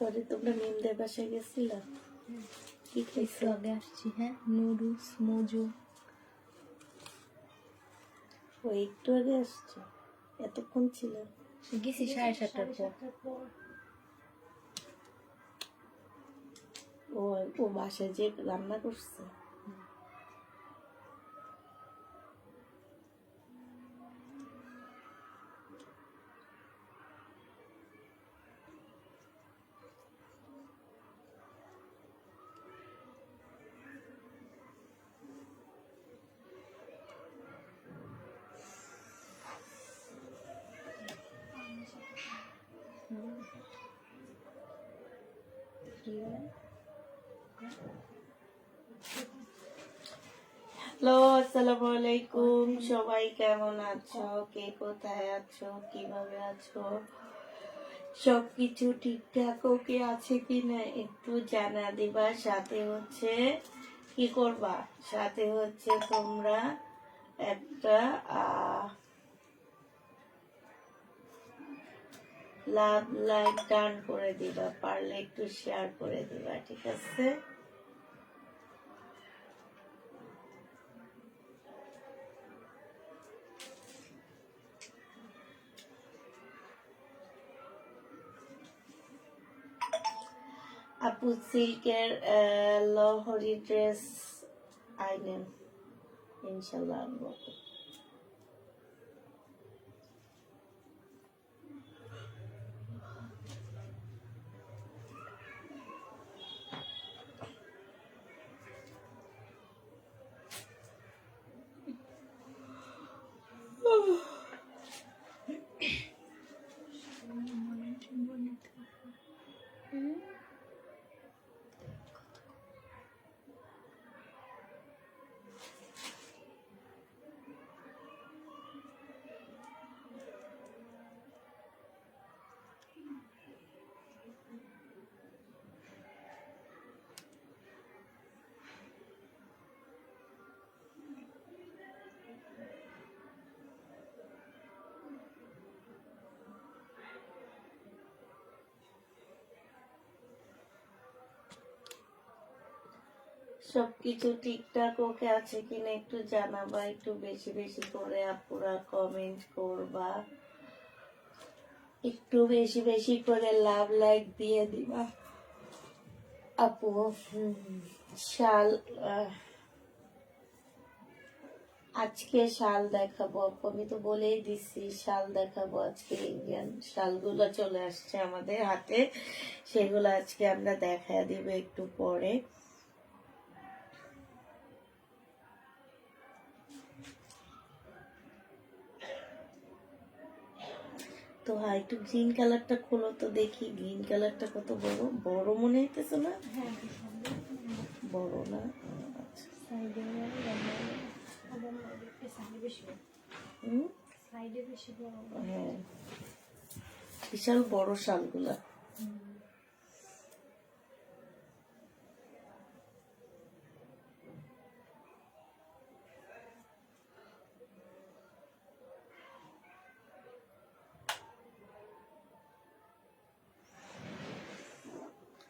পরে তোমরা মিমদের বাসায় গেছিলা? কি খাইছো? আগে আসছি। হ্যাঁ, নুডলস, মোজো। ও একটু আগে আসছো? এতক্ষণ ছিল? গেছি 7:30টার পর। ও ও বাসায় যে রান্না করছে? হ্যালো, আসসালামু আলাইকুম। সবাই কেমন আছো? কে কোথায় আছো? কিভাবে আছো? সবকিছু ঠিকঠাক ওকে আছে কিনা একটু জানা দিবা। সাথে হচ্ছে কি করবা, সাথে হচ্ছে তোমরা একটা লাভ লাইক ডান করে দিবা, পারলে একটু শেয়ার করে দিবা, ঠিক আছে? আপু সিল্কের লহরি ড্রেস আইনেন, ইনশাল্লাহ আনবো। সবকিছু ঠিকঠাক ওকে আছে কিনা একটু জানাবা, একটু বেশি বেশি করে আপুরা কমেন্ট করবা, একটু বেশি বেশি করে লাভ লাইক দিয়ে দিবা। আপু শাল আজকে শাল দেখাবো আপু, আমি তো বলেই দিছি শাল দেখাবো আজকে। ইন্ডিয়ান শালগুলো চলে আসছে আমাদের হাতে, সেগুলো আজকে আমরা দেখা দিব একটু পরে। তো হ্যাঁ, একটু গ্রিন কালারটা খোলো তো দেখি, গ্রিন কালারটা কত বড় বড় মনে হইতেছে না? বড় না? আচ্ছা। হ্যাঁ, বিশাল বড় শালগুলা।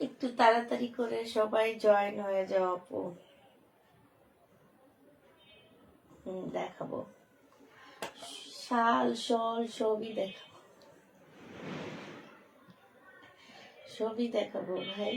একটু তাড়াতাড়ি করে সবাই জয়েন হয়ে যাও আপু। দেখাবো শাল শল সবই দেখাবো, সবই দেখাবো ভাই।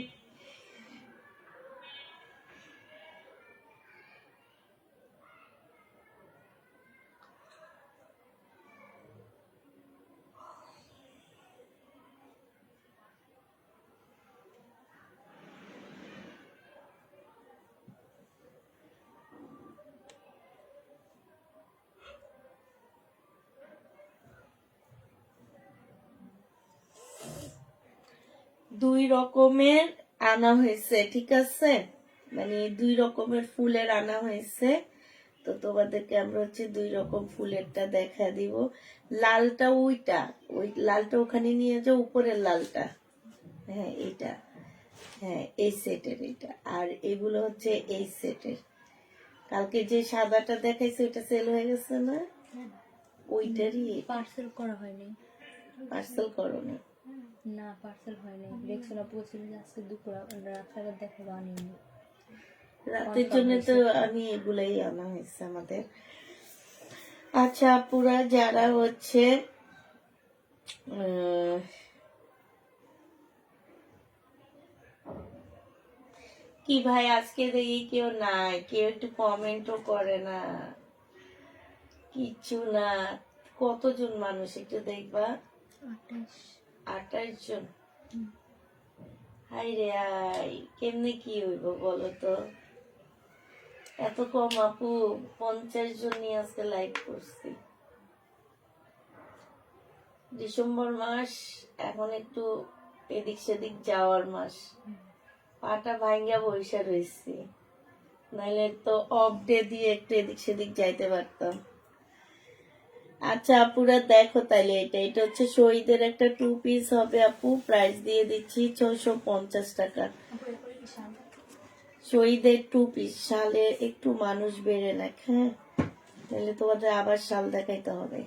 দুই রকমের আনা হয়েছে, ঠিক আছে? মানে দুই রকমের ফুলের আনা হয়েছে, তো তোমাদেরকে আমরা হচ্ছে দুই রকম ফুলেরটা দেখা দিব। লালটা ওইটা, ওই লালটা ওখানে নিয়ে যাও, উপরের লালটা। হ্যাঁ এইটা, হ্যাঁ এই সেটের এটা, আর এগুলো হচ্ছে এই সেটের। কালকে যে সাদাটা দেখাইছে ওইটা সেল হয়ে গেছে না? ওইটারই পার্সেল করা হয়নি। পার্সেল করো না? না পার্সেল হয়নি, দেখছো না পৌঁছে আজকে দুপুর রাস্তাঘাট দেখাবো আনিনি। রাতের জন্য তো আমি এগুলাই আনা হয়েছে আমাদের। আচ্ছা পুরা যারা হচ্ছে কি ভাই আজকে দেখি কেউ নাই, কেউ একটু কমেন্টও করে না, কিচ্ছু না। কতজন মানুষ একটু দেখবা? 28 জন। হাই রে হাই, কেমনে কি হইব বলো তো, এত কম আপু। 50 জন নিয়ে আজকে লাইভ করছি। ডিসেম্বর মাস এখন একটু এদিক সেদিক যাওয়ার মাস। পাটা ভাঙ্গা বৈশা রয়েছি, নাইলে তো অফ ডে দিয়ে একটু এদিক সেদিক যাইতে পারতাম। আচ্ছা আপুরা দেখো তাইলে, এটা হচ্ছে শহীদের একটা 2 পিস হবে আপু, প্রাইস দিয়ে দিচ্ছি 650 টাকা। শহীদের 2 পিস। শালে একটু মানুষ বেড়ে না, হ্যাঁ তাহলে তোমাদের আবার শাল দেখাইতে হবে।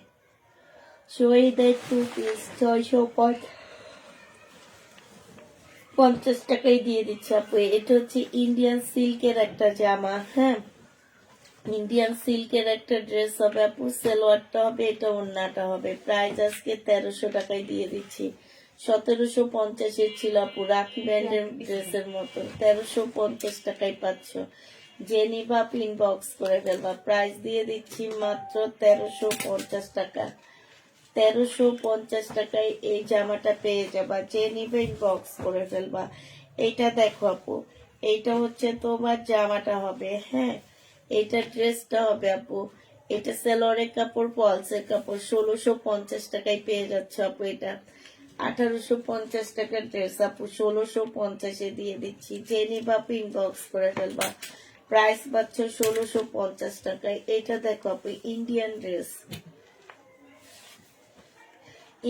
শহীদের 2 পিস 650 টাকায় দিয়ে দিচ্ছে আপু। এটা হচ্ছে ইন্ডিয়ান সিল্কের একটা জামা, হ্যাঁ ইন্ডিয়ান সিল্কের একটা ড্রেস হবে আপু। সালোয়ারটা হবে, এটা ওড়নাটা হবে। প্রাইস আজকে 1300 টাকায় দিয়ে দিচ্ছি। 1750 ছিল আপু, রাখি ব্যান্ডের ড্রেসের মতো। 1350 টাকায় পাচ্ছ। যে নিবা পিন বক্স করে ফেলবা। প্রাইস দিয়ে দিচ্ছি মাত্র 1350 টাকা। 1350 টাকায় এই জামাটা পেয়ে যাবা। যে নিবে বক্স করে ফেলবা। এইটা দেখো আপু, এইটা হচ্ছে তোমার জামাটা হবে, হ্যাঁ এটা ড্রেসটা হবে আপু। এটা সেলোয়ারের কাপড়, পলসের কাপড়। 1650 টাকায় পেয়ে যাচ্ছে আপু। এটা 1850 টাকার ড্রেস আপু, 1650 দিয়ে দিচ্ছি। যে নিবা পিন বক্স করে ফেলবা। প্রাইস পাচ্ছ 1650 টাকায়। এটা দেখো আপু, ইন্ডিয়ান ড্রেস,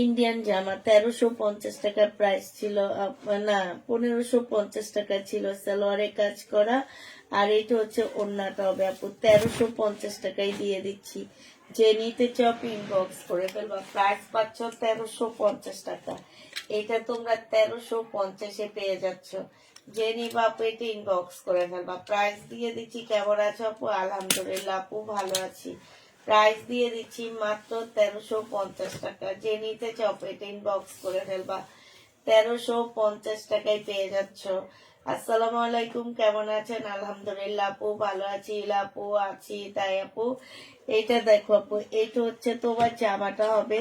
ইন্ডিয়ান জামা। 1350 টাকা প্রাইস ছিল, না 1550 টাকা ছিল। সালোয়ারে কাজ করা, আর এটা হচ্ছে ওড়নাটা হবে আপু। 1350 টাকায় দিয়ে দিচ্ছি। যে নিতে চাও পিন বক্স করে ফেলবা। প্রাইস পাচ্ছ 1350 টাকা। এটা তোমরা 1350 পেয়ে যাচ্ছ। যে নিবা আপু এটা ইনবক্স করে ফেলবা। প্রাইস দিয়ে দিচ্ছি। কেমন আছো আপু? আলহামদুলিল্লাহ আপু ভালো আছি। প্রাইস দিয়ে দিচ্ছি মাত্র 1350 টাকা। যে নিতে চাও এটা ইনবক্স করে ফেলবা। 1350 টাকায় পেয়ে যাচ্ছ। আসসালামু আলাইকুম, কেমন আছেন? আলহামদুলিল্লাহ আপু ভালো আছি। আপু আছি তাই আপু। এইটা দেখো আপু, এইটা হচ্ছে তোমার জামাটা হবে।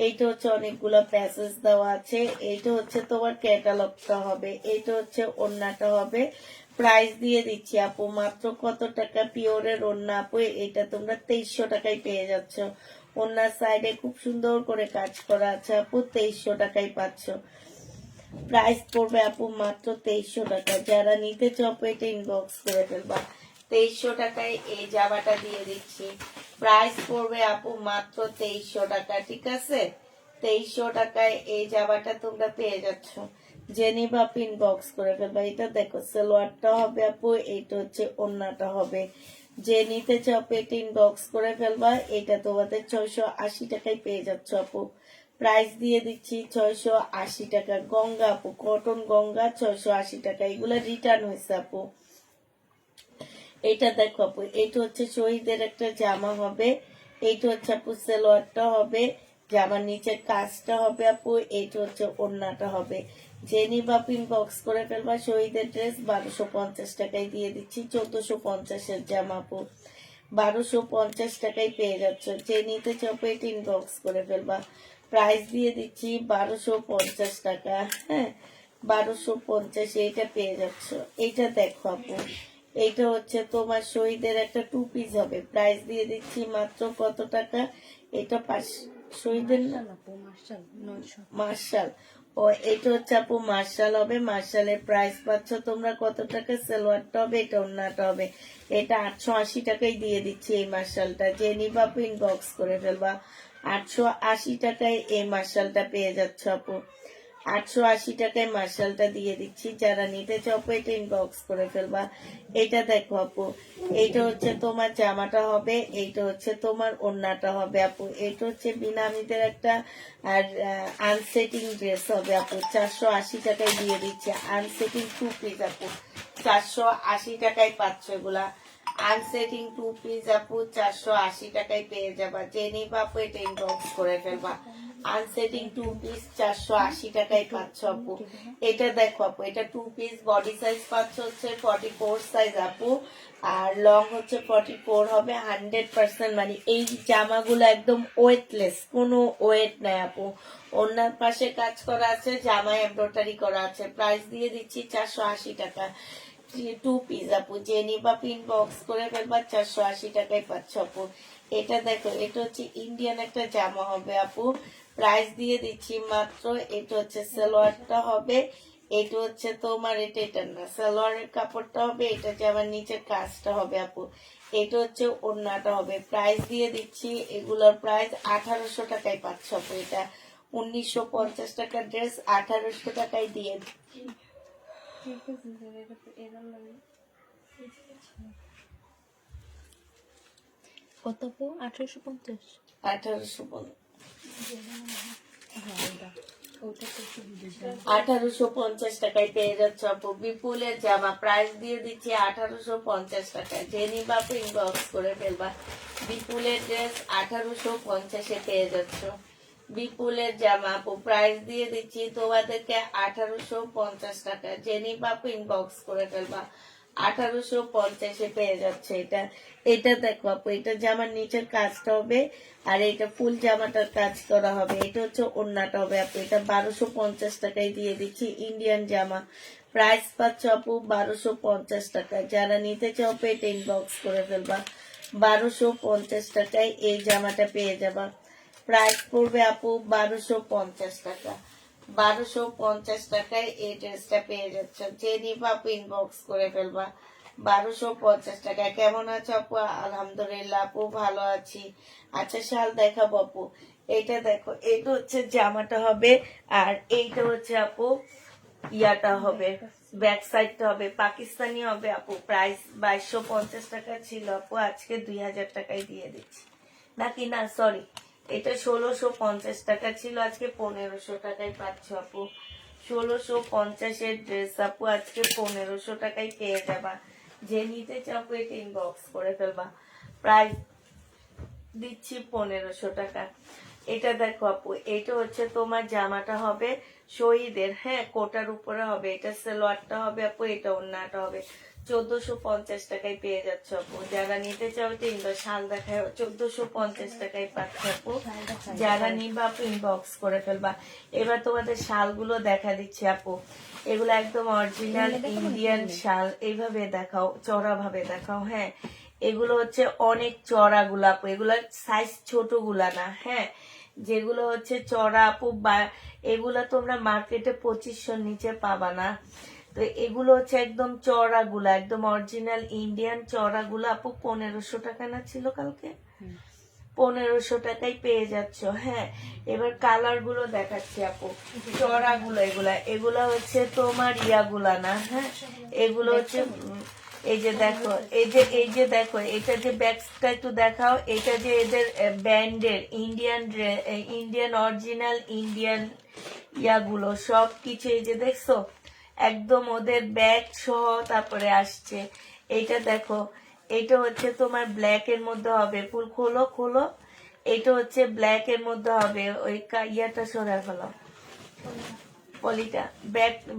এইটা হচ্ছে অনেকগুলো প্যাসেজ দেওয়া আছে। এইটা হচ্ছে তোমার ক্যাটালগটা হবে। এইটা হচ্ছে ওড়নাটা হবে। প্রাইস দিয়ে দিচ্ছি আপু মাত্র কত টাকা? পিওরের ওড়না আপু, এটা তোমরা 2300 টাকায় পেয়ে যাচ্ছ। ওড়নার সাইডে খুব সুন্দর করে কাজ করা আছে আপু। 2300 টাকায় পাচ্ছ। প্রাইস পড়বে আপু মাত্র 2300 টাকা। যারা নিতে চাও এটা ইনবক্স করে ফেলবা। 2300 টাকায় এই জামাটা দিয়ে দিচ্ছি। প্রাইস পড়বে আপু মাত্র 2300 টাকা, ঠিক আছে? 2300 টাকায় এই জামাটা তোমরা পেয়ে যাচ্ছ। যে নিবা পিন বক্স করে ফেলবা। এটা দেখো সালোয়ারটা হবে আপু, এইটা হচ্ছে ওড়নাটা হবে। যে নিতে চাও এটা ইনবক্স করে ফেলবা। এটা তোমাদের 680 টাকায় পেয়ে যাচ্ছ আপু। প্রাইস দিয়ে দিচ্ছি 680 টাকা। গঙ্গা আপু, কটন গঙ্গা 680 টাকা। এগুলা রিটার্ন হয়েছে আপু। এটা দেখো আপু, এইটা হচ্ছে শহীদের একটা জামা হবে। এইটা হচ্ছে আপু সালোয়ারটা হবে। জামার নিচে কাজটা হবে আপু। এইটা হচ্ছে ওড়নাটা হবে। যে নিবা পিন বক্স করে ফেলবা। শহীদের ড্রেস 1250 টাকায় দিয়ে দিচ্ছি। 1450 জামা আপু, 1250 টাকায় পেয়ে যাচ্ছ। যে নিতে চাও এটা ইনবক্স করে ফেলবা। প্রাইস দিয়ে দিচ্ছি 1250 টাকা, হ্যাঁ 1250 এটা পেয়ে যাচ্ছ। এইটা দেখো আপু, এইটা হচ্ছে তোমার শহীদের একটা 2 পিস হবে। প্রাইস দিয়ে দিচ্ছি মাত্র কত টাকা? এটা শহীদের মার্শাল। ও এটা হচ্ছে আপু মার্শাল হবে। মার্শালের প্রাইস পাচ্ছ তোমরা কত টাকা? সালোয়ারটা হবে, এটা ওড়নাটা হবে। এটা 880 টাকায় দিয়ে দিচ্ছি এই মার্শালটা। যে নিবা পিন বক্স করে ফেলবা। 880 টাকায় এই মার্শালটা পেয়ে যাচ্ছ আপু। 880 টাকায় মার্শালটা দিয়ে দিচ্ছি, যারা নিতে চাও এটা ইনবক্স করে ফেলবা। এটা দেখো আপু, এইটা হচ্ছে তোমার জামাটা হবে, এইটা হচ্ছে তোমার ওড়নাটা হবে আপু। এটা হচ্ছে বিনামিদের একটা আর আনসেটিং ড্রেস হবে আপু, 480 টাকায় দিয়ে দিচ্ছে। আনসেটিং 2 পিস আপু, 480 টাকায় পাচ্ছ এগুলা। আনসেটিং 2 পিস আপু 480 টাকায় পেয়ে যাবা। যে নিবা আপু এটা ইনবক্স করে ফেলবা। আনসেটিং 2 পিস 480 টাকায় পাচ্ছ আপু। এটা দেখো আপু, এটা 2 পিস, বডি সাইজ পাচ্ছ হচ্ছে 44 সাইজ আপু, আর লং হচ্ছে 44 হবে। 100% মানে এই জামাগুলো একদম ওয়েটলেস, কোনো ওয়েট নাই আপু। ওনার পাশে কাজ করা আছে, জামায় এমব্রয়ডারি করা আছে। প্রাইস দিয়ে দিচ্ছি 480 টাকা। 2 পিস আপু, যে নিবা পিন বক্স করে ফেলবা, 480 টাকায় পাচ্ছ আপু। এটা দেখো, এটা হচ্ছে ইন্ডিয়ান একটা জামা হবে আপু, প্রাইস দিয়ে দিচ্ছি মাত্র। এটা হচ্ছে সালোয়ারটা হবে, এটা হচ্ছে তোমার এটা না, সালোয়ারের কাপড়টা হবে, এটা যে আমার নিচের কাজটা হবে আপু। এটা হচ্ছে ওড়নাটা হবে, প্রাইস দিয়ে দিচ্ছি এগুলোর প্রাইস 1800 টাকায় পাচ্ছ আপু। এটা 1950 টাকার ড্রেস 1800 টাকায় দিয়ে দিচ্ছি। কত পো? 1850। 1850 হ্যাঁ ওটা, ওটা তো একটু বুঝেছিলাম। 1850 টাকায় পেয়ে যাচ্ছ আপু। বিপুলের জামা প্রাইস দিয়ে দিচ্ছি 1850 টাকায়। যে নিবা আপু ইনবক্স করে ফেলবা। বিপুলের ড্রেস 1850-এ পেয়ে যাচ্ছ। বিপুলের জামা আপু প্রাইস দিয়ে দিচ্ছি তোমাদেরকে 1850 টাকা। যে নিবা আপু ইনবক্স করে ফেলবা। 1850-এ পেয়ে যাচ্ছে এটা। এটা দেখো আপু, এটা জামার নিচের কাজটা হবে, আর এটা ফুল জামাটার কাজ করা হবে। এটা হচ্ছে ওড়নাটা হবে আপু। এটা 1250 টাকায় দিয়ে দিচ্ছি। ইন্ডিয়ান জামা প্রাইস পাচ্ছ আপু 1250 টাকা। যারা নিতে চাও এটা ইনবক্স করে ফেলবা। 1250 টাকায় এই জামাটা পেয়ে যাবা। প্রাইস পড়বে আপু 1250 টাকা। 1250 টাকায় এই ড্রেসটা পেয়ে যাচ্ছ। যে নিবা আপু ইনবক্স করে ফেলবা। 1250 টাকা। কেমন আছো আপু? আলহামদুলিল্লাহ আপু, ভালো আছি। আচ্ছা, শাল দেখাবো আপু। এটা দেখো, এটা হচ্ছে জামাটা হবে, আর এইটা হচ্ছে আপু ইয়াটা হবে, ব্যাক সাইডটা হবে পাকিস্তানি হবে আপু। প্রাইস 2250 টাকা ছিল আপু, আজকে 2000 টাকায় দিয়ে দিচ্ছি। নাকি না, সরি, এটা 1650 টাকা ছিল, আজকে 1500 টাকায় পাচ্ছ আপু। 1650-এর ড্রেস আপু আজকে 1500 টাকায় পেয়ে যাবা। যে নিতে চাও এটা ইনবক্স করে ফেলবা। প্রাইস দিচ্ছি 1500 টাকা। এটা দেখো আপু, এটা হচ্ছে তোমার জামাটা হবে শহীদের, হ্যাঁ, কোটার উপরে হবে। এটা সালোয়ারটা হবে আপু, এটা ওড়নাটা হবে। 1450 টাকায় পেয়ে যাচ্ছ আপু। যারা নিতে চাও তিনটা শাল দেখায়, 1450 টাকায় পাচ্ছ আপু। যারা নিবা আপু ইনবক্স করে ফেলবা। এবার তোমাদের শালগুলো দেখা দিচ্ছি আপু। এগুলো একদম অরিজিনাল ইন্ডিয়ান শাল। এইভাবে দেখাও, চড়া ভাবে দেখাও, হ্যাঁ। এগুলো হচ্ছে অনেক চড়া গুলা আপু, এগুলো সাইজ ছোট গুলা না, হ্যাঁ। যেগুলো হচ্ছে চড়া আপু, বা এগুলা তোমরা মার্কেটে 2500 নিচে পাবা না। তো এগুলো হচ্ছে একদম চড়া গুলা, একদম অরিজিনাল ইন্ডিয়ান চড়া গুলা আপু। 1500 টাকা না ছিল কালকে? 1500 টাকায় পেয়ে যাচ্ছ, হ্যাঁ। এবার কালার গুলো দেখাচ্ছি আপু। চড়া গুলো এগুলা হচ্ছে তোমার ইয়াগুলা না, হ্যাঁ। এগুলো হচ্ছে এই যে দেখো, এই যে দেখো, এটা যে ব্যাগটা একটু দেখাও। এটা যে এদের ব্যান্ডের ইন্ডিয়ান অরিজিনাল ইন্ডিয়ান ইয়াগুলো সব কিছু, এই যে দেখছো, একদম ওদের ব্যাগ সহ তারপরে আসছে। এইটা দেখো, এইটা হচ্ছে তোমার ব্ল্যাক এর মধ্যে হবে, ফুল খোলো খোলো। এইটা হচ্ছে ব্ল্যাক এর মধ্যে হবে, ওই ইয়াটা সরাই ফেলো, পলিটা।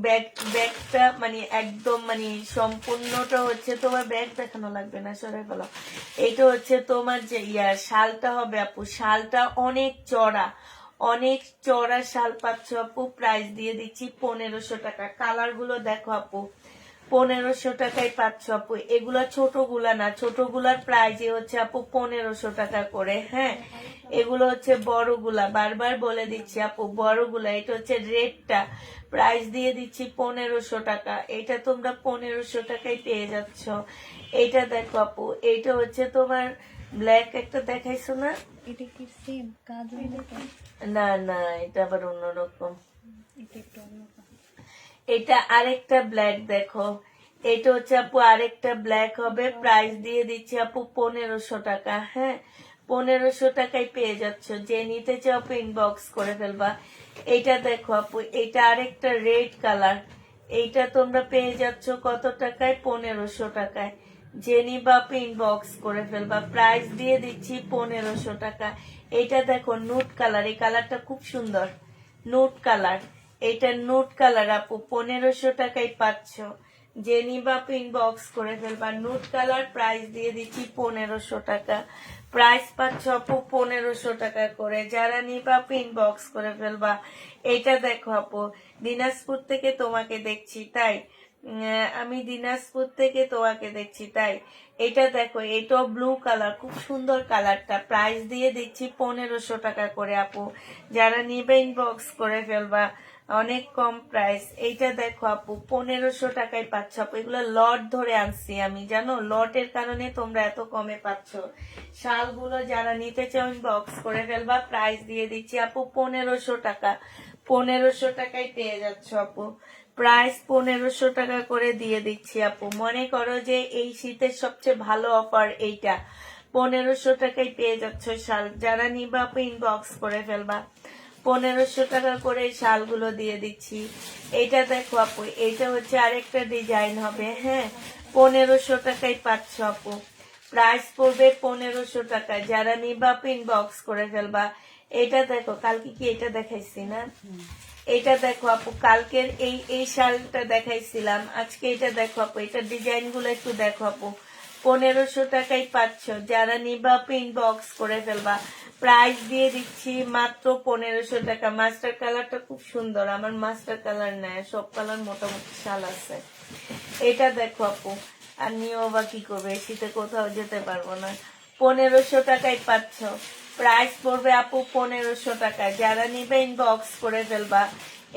ব্যাগটা মানে একদম মানে সম্পূর্ণটা হচ্ছে তোমার, ব্যাগ দেখানো লাগবে না, সরাই ফেলো। এইটা হচ্ছে তোমার যে শালটা হবে আপু। শালটা অনেক চড়া, অনেক চড়া শাল পাচ্ছ আপু। প্রাইস দিয়ে দিচ্ছি 1500 টাকা। কালার গুলো দেখো আপু, 1500 টাকায় পাচ্ছ আপু। এগুলা ছোটগুলা না, ছোটগুলার প্রাইস হচ্ছে আপু 1500 টাকা করে, হ্যাঁ। এগুলো হচ্ছে বড়গুলা, বারবার বলে দিচ্ছি আপু, বড়গুলা। এটা হচ্ছে রেডটা, প্রাইস দিয়ে দিচ্ছি 1500 টাকা। এটা তোমরা 1500 টাকায় পেয়ে যাচ্ছ। এইটা দেখো আপু, এইটা হচ্ছে তোমার ব্ল্যাক একটা দেখাইছো না? এটা কি সেম কাজ? না না, এটা আবার অন্যরকম। এটা একটু অন্য এটা আরেকটা ব্ল্যাক দেখো, এটা হচ্ছে আপু আরেকটা ব্ল্যাক হবে, প্রাইস দিয়ে দিচ্ছি আপু 1500 টাকা। হ্যাঁ, 1500 টাকায় পেয়ে যাচ্ছ, যে নিতে চাও আপু ইনবক্স করে ফেলবা। এটা দেখো আপু, এটা আরেকটা রেড কালার, এইটা তোমরা পেয়ে যাচ্ছ কত টাকায়? 1500 টাকায়। যে নিবা আপু ইনবক্স করে ফেলবা, প্রাইস দিয়ে দিচ্ছি 1500 টাকা। এটা দেখো নুট কালার, এই কালারটা খুব সুন্দর, নুট কালার, এটা নুট কালার আপু 1500 টাকায় পাচ্ছ। যে নিবা আপু ইনবক্স করে ফেলবা, নুট কালার, প্রাইস দিয়ে দিচ্ছি 1500 টাকা। প্রাইস পাচ্ছ আপু 1500 টাকা করে, যারা নিবা আপু ইনবক্স করে ফেলবা। এটা দেখো আপু, দিনাজপুর থেকে তোমাকে দেখছি তাই, আমি দিনাজপুর থেকে তোমাকে দেখছি তাই। এটা দেখো, এটাও ব্লু কালার, খুব সুন্দর কালারটা, প্রাইস দিয়ে দিচ্ছি 1500 টাকা করে আপু। যারা নিবে ইনবক্স করে ফেলবা, অনেক কম প্রাইস। এইটা দেখো আপু 1500 টাকায় পাচ্ছ আপু, এগুলো লট ধরে আনছি আমি, জানো, লটের কারণে তোমরা এত কমে পাচ্ছ। শালগুলো যারা নিতে চাও ইনবক্স করে ফেলবা, প্রাইস দিয়ে দিচ্ছি আপু 1500 টাকা। 1500 টাকায় পেয়ে যাচ্ছ আপু, প্রাইস 1500 টাকা করে দিয়ে দিচ্ছি আপু। মনে করো যে এই শীতের সবচেয়ে ভালো অফার এইটা, 1500 টাকায় পেয়ে যাচ্ছ শাল। যারা নিবা আপু ইনবক্স করে ফেলবা, 1500 টাকা করে শালগুলো দিয়ে দিচ্ছি। এটা দেখো আপু, এটা হচ্ছে আরেকটা ডিজাইন হবে। হ্যাঁ, 1500 টাকায় পাচ্ছ আপু, প্রাইস পড়বে 1500 টাকা। যারা নিবা আপু ইনবক্স করে ফেলবা। এটা দেখো, কালকে কি এটা দেখাইছি না? এটা দেখো আপু, কালকের এই শালটা দেখাইছিলাম, আজকে এটা দেখো আপু, এটা ডিজাইন গুলো একটু দেখো আপু, 1500 টাকায় পাচ্ছ। যারা নিবা আপু ইনবক্স করে ফেলবা, প্রাইস দিয়ে দিচ্ছি মাত্র 1500 টাকা। মাস্টার কালারটা খুব সুন্দর, আমার মাস্টার কালার নেয়, সব কালার মোটামুটি শাল আছে। এটা দেখো আপু, আর নিয়েও বা কি করবে, শীতে কোথাও যেতে পারবো না। 1500 টাকায় পাচ্ছ, প্রাইস পড়বে আপু 1500 টাকা। যারা নিবে ইনবক্স করে ফেলবা।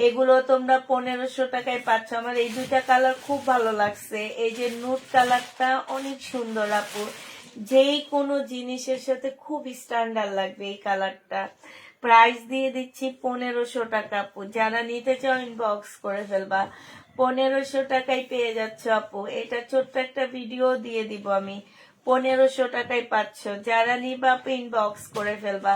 এগুলো তোমরা 1500 টাকায় পাচ্ছ। আমার এই দুইটা কালার খুব ভালো লাগছে, এই যে নুট কালারটা অনেক সুন্দর আপু, যেই কোনো জিনিসের সাথে খুব স্ট্যান্ডার্ড লাগবে এই কালারটা। প্রাইস দিয়ে দিচ্ছি 1500 টাকা আপু। যারা নিতে চাও ইনবক্স করে ফেলবা, 1500 টাকায় পেয়ে যাচ্ছ আপু। এটা ছোট্ট একটা ভিডিও দিয়ে দিব আমি, 1500 টাকায় পাচ্ছ। যারা নিবা আপু ইনবক্স করে ফেলবা।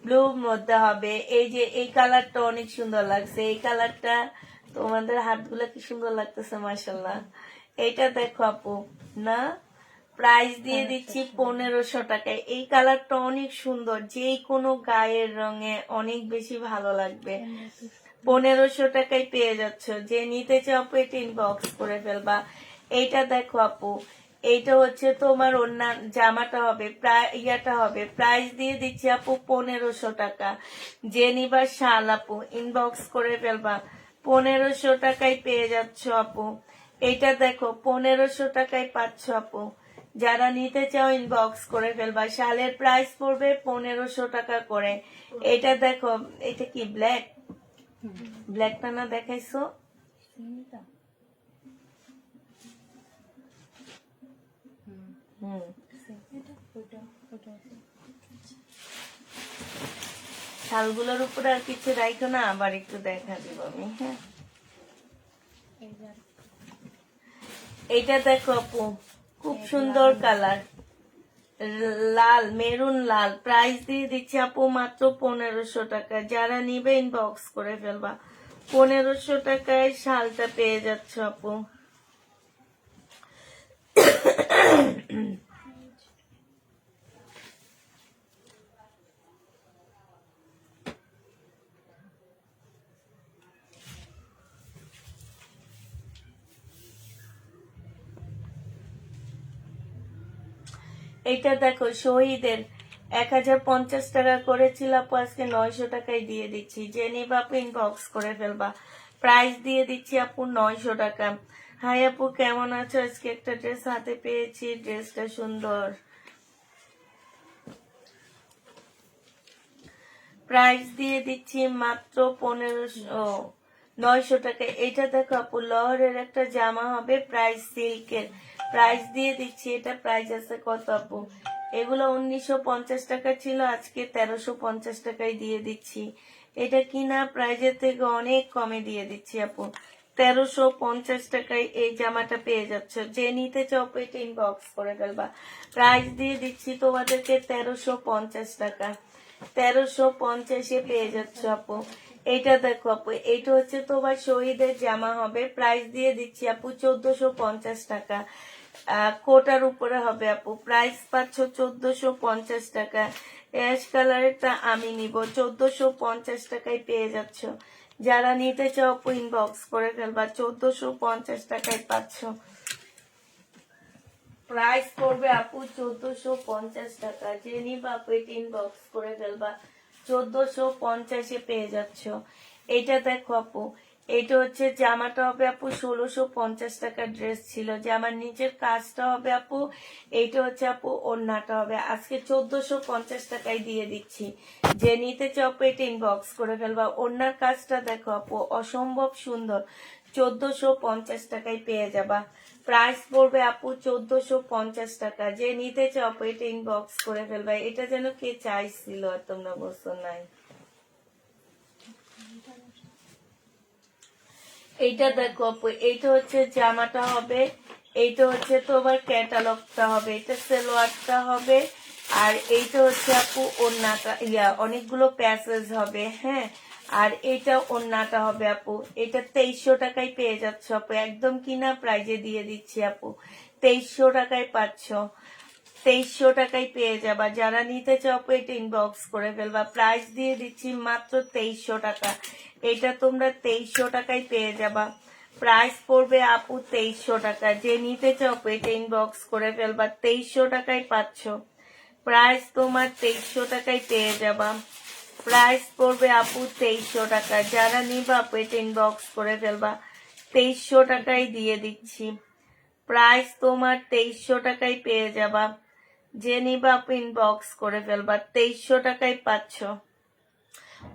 ব্লু মধ্যে হবে, এই যে এই কালারটা অনেক সুন্দর লাগছে, এই কালারটা, তোমাদের হাতগুলো কি সুন্দর লাগতেছে মাশাল্লাহ। এইটা দেখো আপু, না, প্রাইস দিয়ে দিচ্ছি 1500 টাকায়। এই কালারটা অনেক সুন্দর, যে কোনো গায়ের রঙে অনেক বেশি ভালো লাগবে। 1500 টাকায় পেয়ে যাচ্ছ। যে নিতে চাও আপু এটা ইনবক্স করে ফেলবা। এইটা দেখো আপু, এইটা হচ্ছে তোমার অন্য জামাটা হবে, ইয়াটা হবে, প্রাইস দিয়ে দিচ্ছি আপু 1500 টাকা। যে নিবা শাল আপু ইনবক্স করে ফেলবা, 1500 টাকায় পেয়ে যাচ্ছ আপু। এইটা দেখো 1500 টাকায় পাচ্ছ আপু। যারা নিতে চাও ইনবক্স করে ফেলবা। শালের প্রাইস পড়বে 1500 টাকা করে। এটা দেখো, এটা কি ব্ল্যাক? ব্ল্যাকটা না দেখাইছো? সিনটা হুম, এটা ওটা ওটা শালগুলোর উপরে আর কিছু রাখো না, আবার একটু দেখা দিব আমি। হ্যাঁ, এইবার এইটা দেখো আপু, খুব সুন্দর কালার, লাল, মেরুন লাল, প্রাইস দিয়ে দিচ্ছি আপু মাত্র 1500 টাকা। যারা নিবে ইনবক্স করে ফেলবা, 1500 টাকায় শালটা পেয়ে যাচ্ছ আপু। এইটা দেখো, শহীদের 1050 টাকা করেছিল আপু, আজকে 900 টাকায় দিয়ে দিচ্ছি। যে নিবা আপু ইনবক্স করে ফেলবা, প্রাইস দিয়ে দিচ্ছি আপু 900 টাকা। হাই আপু, কেমন আছো? আজকে একটা ড্রেস হাতে পেয়েছি, ড্রেসটা সুন্দর, প্রাইস দিয়ে দিচ্ছি মাত্র 900 টাকা। এটা দেখো আপু, লহরের একটা জামা হবে, প্রাইস সিল্কের, প্রাইস দিয়ে দিচ্ছি, এটা প্রাইস আছে কত আপু? এগুলো 1950 টাকা ছিল, আজকে 1350 টাকায় দিয়ে দিচ্ছি। এটা কিনা প্রাইজের থেকে অনেক কমে দিয়ে দিচ্ছি আপু। 1350 টাকায় এই জামাটা পেয়ে যাচ্ছ। যে নিতে চাও এটা ইনবক্স করে ফেলবা। প্রাইস দিয়ে দিচ্ছি তোমাদেরকে 1350 টাকা। 1350-এ পেয়ে যাচ্ছ আপু। এটা দেখো আপু, এটা হচ্ছে তোমার শহীদের জামা হবে। প্রাইস দিয়ে দিচ্ছি আপু 1450 টাকা। কোটার উপরে হবে আপু। প্রাইস পাচ্ছ 1450 টাকা। অ্যাশ কালারেরটা আমি নিব, 1450 টাকায় পেয়ে যাচ্ছ। যারা নিতে চাও আপু ইনবক্স করে ফেলবা, 1450 টাকায় পাচ্ছ। প্রাইস পড়বে আপু 1450 টাকা। যে নিবা আপু এটা ইনবক্স করে ফেলবা, 1450-এ পেয়ে যাচ্ছ। এটা দেখো আপু, এটা হচ্ছে জামাটা হবে আপু 1650 টাকার ড্রেস ছিল। জামার নিচের কাজটা হবে আপু, এইটা হচ্ছে আপু ওড়নাটা হবে। আজকে 1450 টাকায় দিয়ে দিচ্ছি। যে নিতে চাও আপু এটা ইনবক্স করে ফেলবা। ওড়নার কাজটা দেখো আপু, অসম্ভব সুন্দর। 1450 টাকায় পেয়ে যাবা। প্রাইস পড়বে আপু 1450 টাকা। যে নিতে চাও আপু এটা ইনবক্স করে ফেলবা। এটা যেন কে চাইছিল আর তোমরা বলছো নাই। এইটা দেখো আপু, এইটা হচ্ছে জামাটা হবে, এইটা হচ্ছে তোমার ক্যাটালগটা হবে, এটা সালোয়ারটা হবে, আর এইটা হচ্ছে আপু ওড়নাটা, অনেকগুলো প্যাসেজ হবে। হ্যাঁ, আর এটা ওড়নাটা হবে আপু। এটা 2300 টাকায় পেয়ে যাচ্ছ আপু। একদম কিনা প্রাইজে দিয়ে দিচ্ছি আপু। 2300 টাকায় পাচ্ছ। 2300 টাকায় পেয়ে যাবা। যারা নিতে চাও আপু এটা ইনবক্স করে ফেলবা। প্রাইস দিয়ে দিচ্ছি মাত্র 2300 টাকা। এটা তোমরা 2300 টাকায় পেয়ে যাবা। প্রাইস পড়বে আপু 2300 টাকা। যে নিতে চাও আপু এটা ইনবক্স করে ফেলবা। 2300 টাকায় পাচ্ছ। প্রাইস তোমার 2300 টাকায় পেয়ে যাবা। প্রাইস পড়বে আপু 2300 টাকা। যারা নিবা আপু এটা ইনবক্স করে ফেলবা। 2300 টাকায় দিয়ে দিচ্ছি। প্রাইস তোমার 2300 টাকায় পেয়ে যাবা। যে নিবা আপু ইনবক্স করে ফেলবা। 2300 টাকায় পাচ্ছ।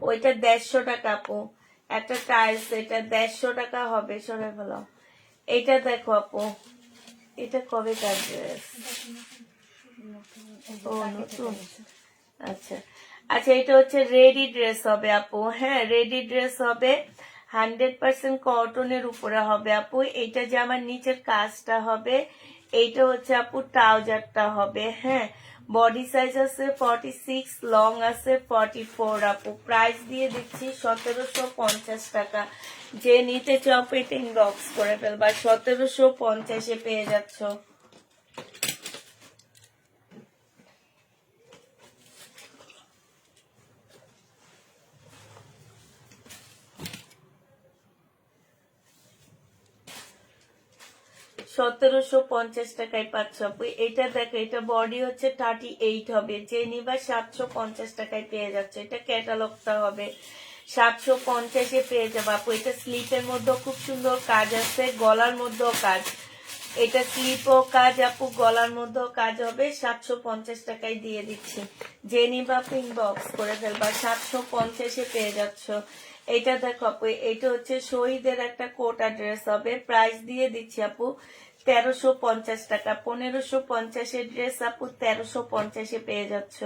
ওইটা 150 টাকা আপু। একটা টাইলস, এটা 150 টাকা হবে। সরে ফেলো। এটা দেখো আপু, এটা কবে কার ড্রেস? ও নতুন। আচ্ছা আচ্ছা, এটা হচ্ছে রেডি ড্রেস হবে আপু। হ্যাঁ, রেডি ড্রেস হবে, 100% কটনের উপরে হবে আপু। এইটা যে আমার নিচের কাজটা হবে, এইটা হচ্ছে আপু ট্রাউজারটা হবে। হ্যাঁ, বডি সাইজ আছে 46, লং আছে 44 আপু। প্রাইস দিয়ে দিচ্ছি 1750 টাকা। যে নিতে চাও আপু এটা ইনবক্স করে ফেলবা। 1750-এ পেয়ে যাচ্ছ। সতেরোশো পঞ্চাশ টাকায় পাচ্ছ আপু। এটা দেখো, এটা বডি হচ্ছে 38 হবে। যে নিবা 750 টাকায় পেয়ে যাচ্ছে। এটা ক্যাটালগটা হবে, 750-এ পেয়ে যাবে আপু। এটা স্লিপের মধ্যে খুব সুন্দর কাজ আছে, গলার মধ্যেও কাজ। এটা স্লিপও কাজ আপু, গলার মধ্যেও কাজ হবে। 750 টাকায় দিয়ে দিচ্ছি। যে নিবা আপু ইনবক্স করে ফেলবা। 750-এ পেয়ে যাচ্ছ। এটা দেখো আপু, এটা হচ্ছে শহীদের একটা কোটা ড্রেস হবে। প্রাইস দিয়ে দিচ্ছি আপু 1350 টাকা। 1550-এর ড্রেস আপু 1350-এ পেয়ে যাচ্ছ।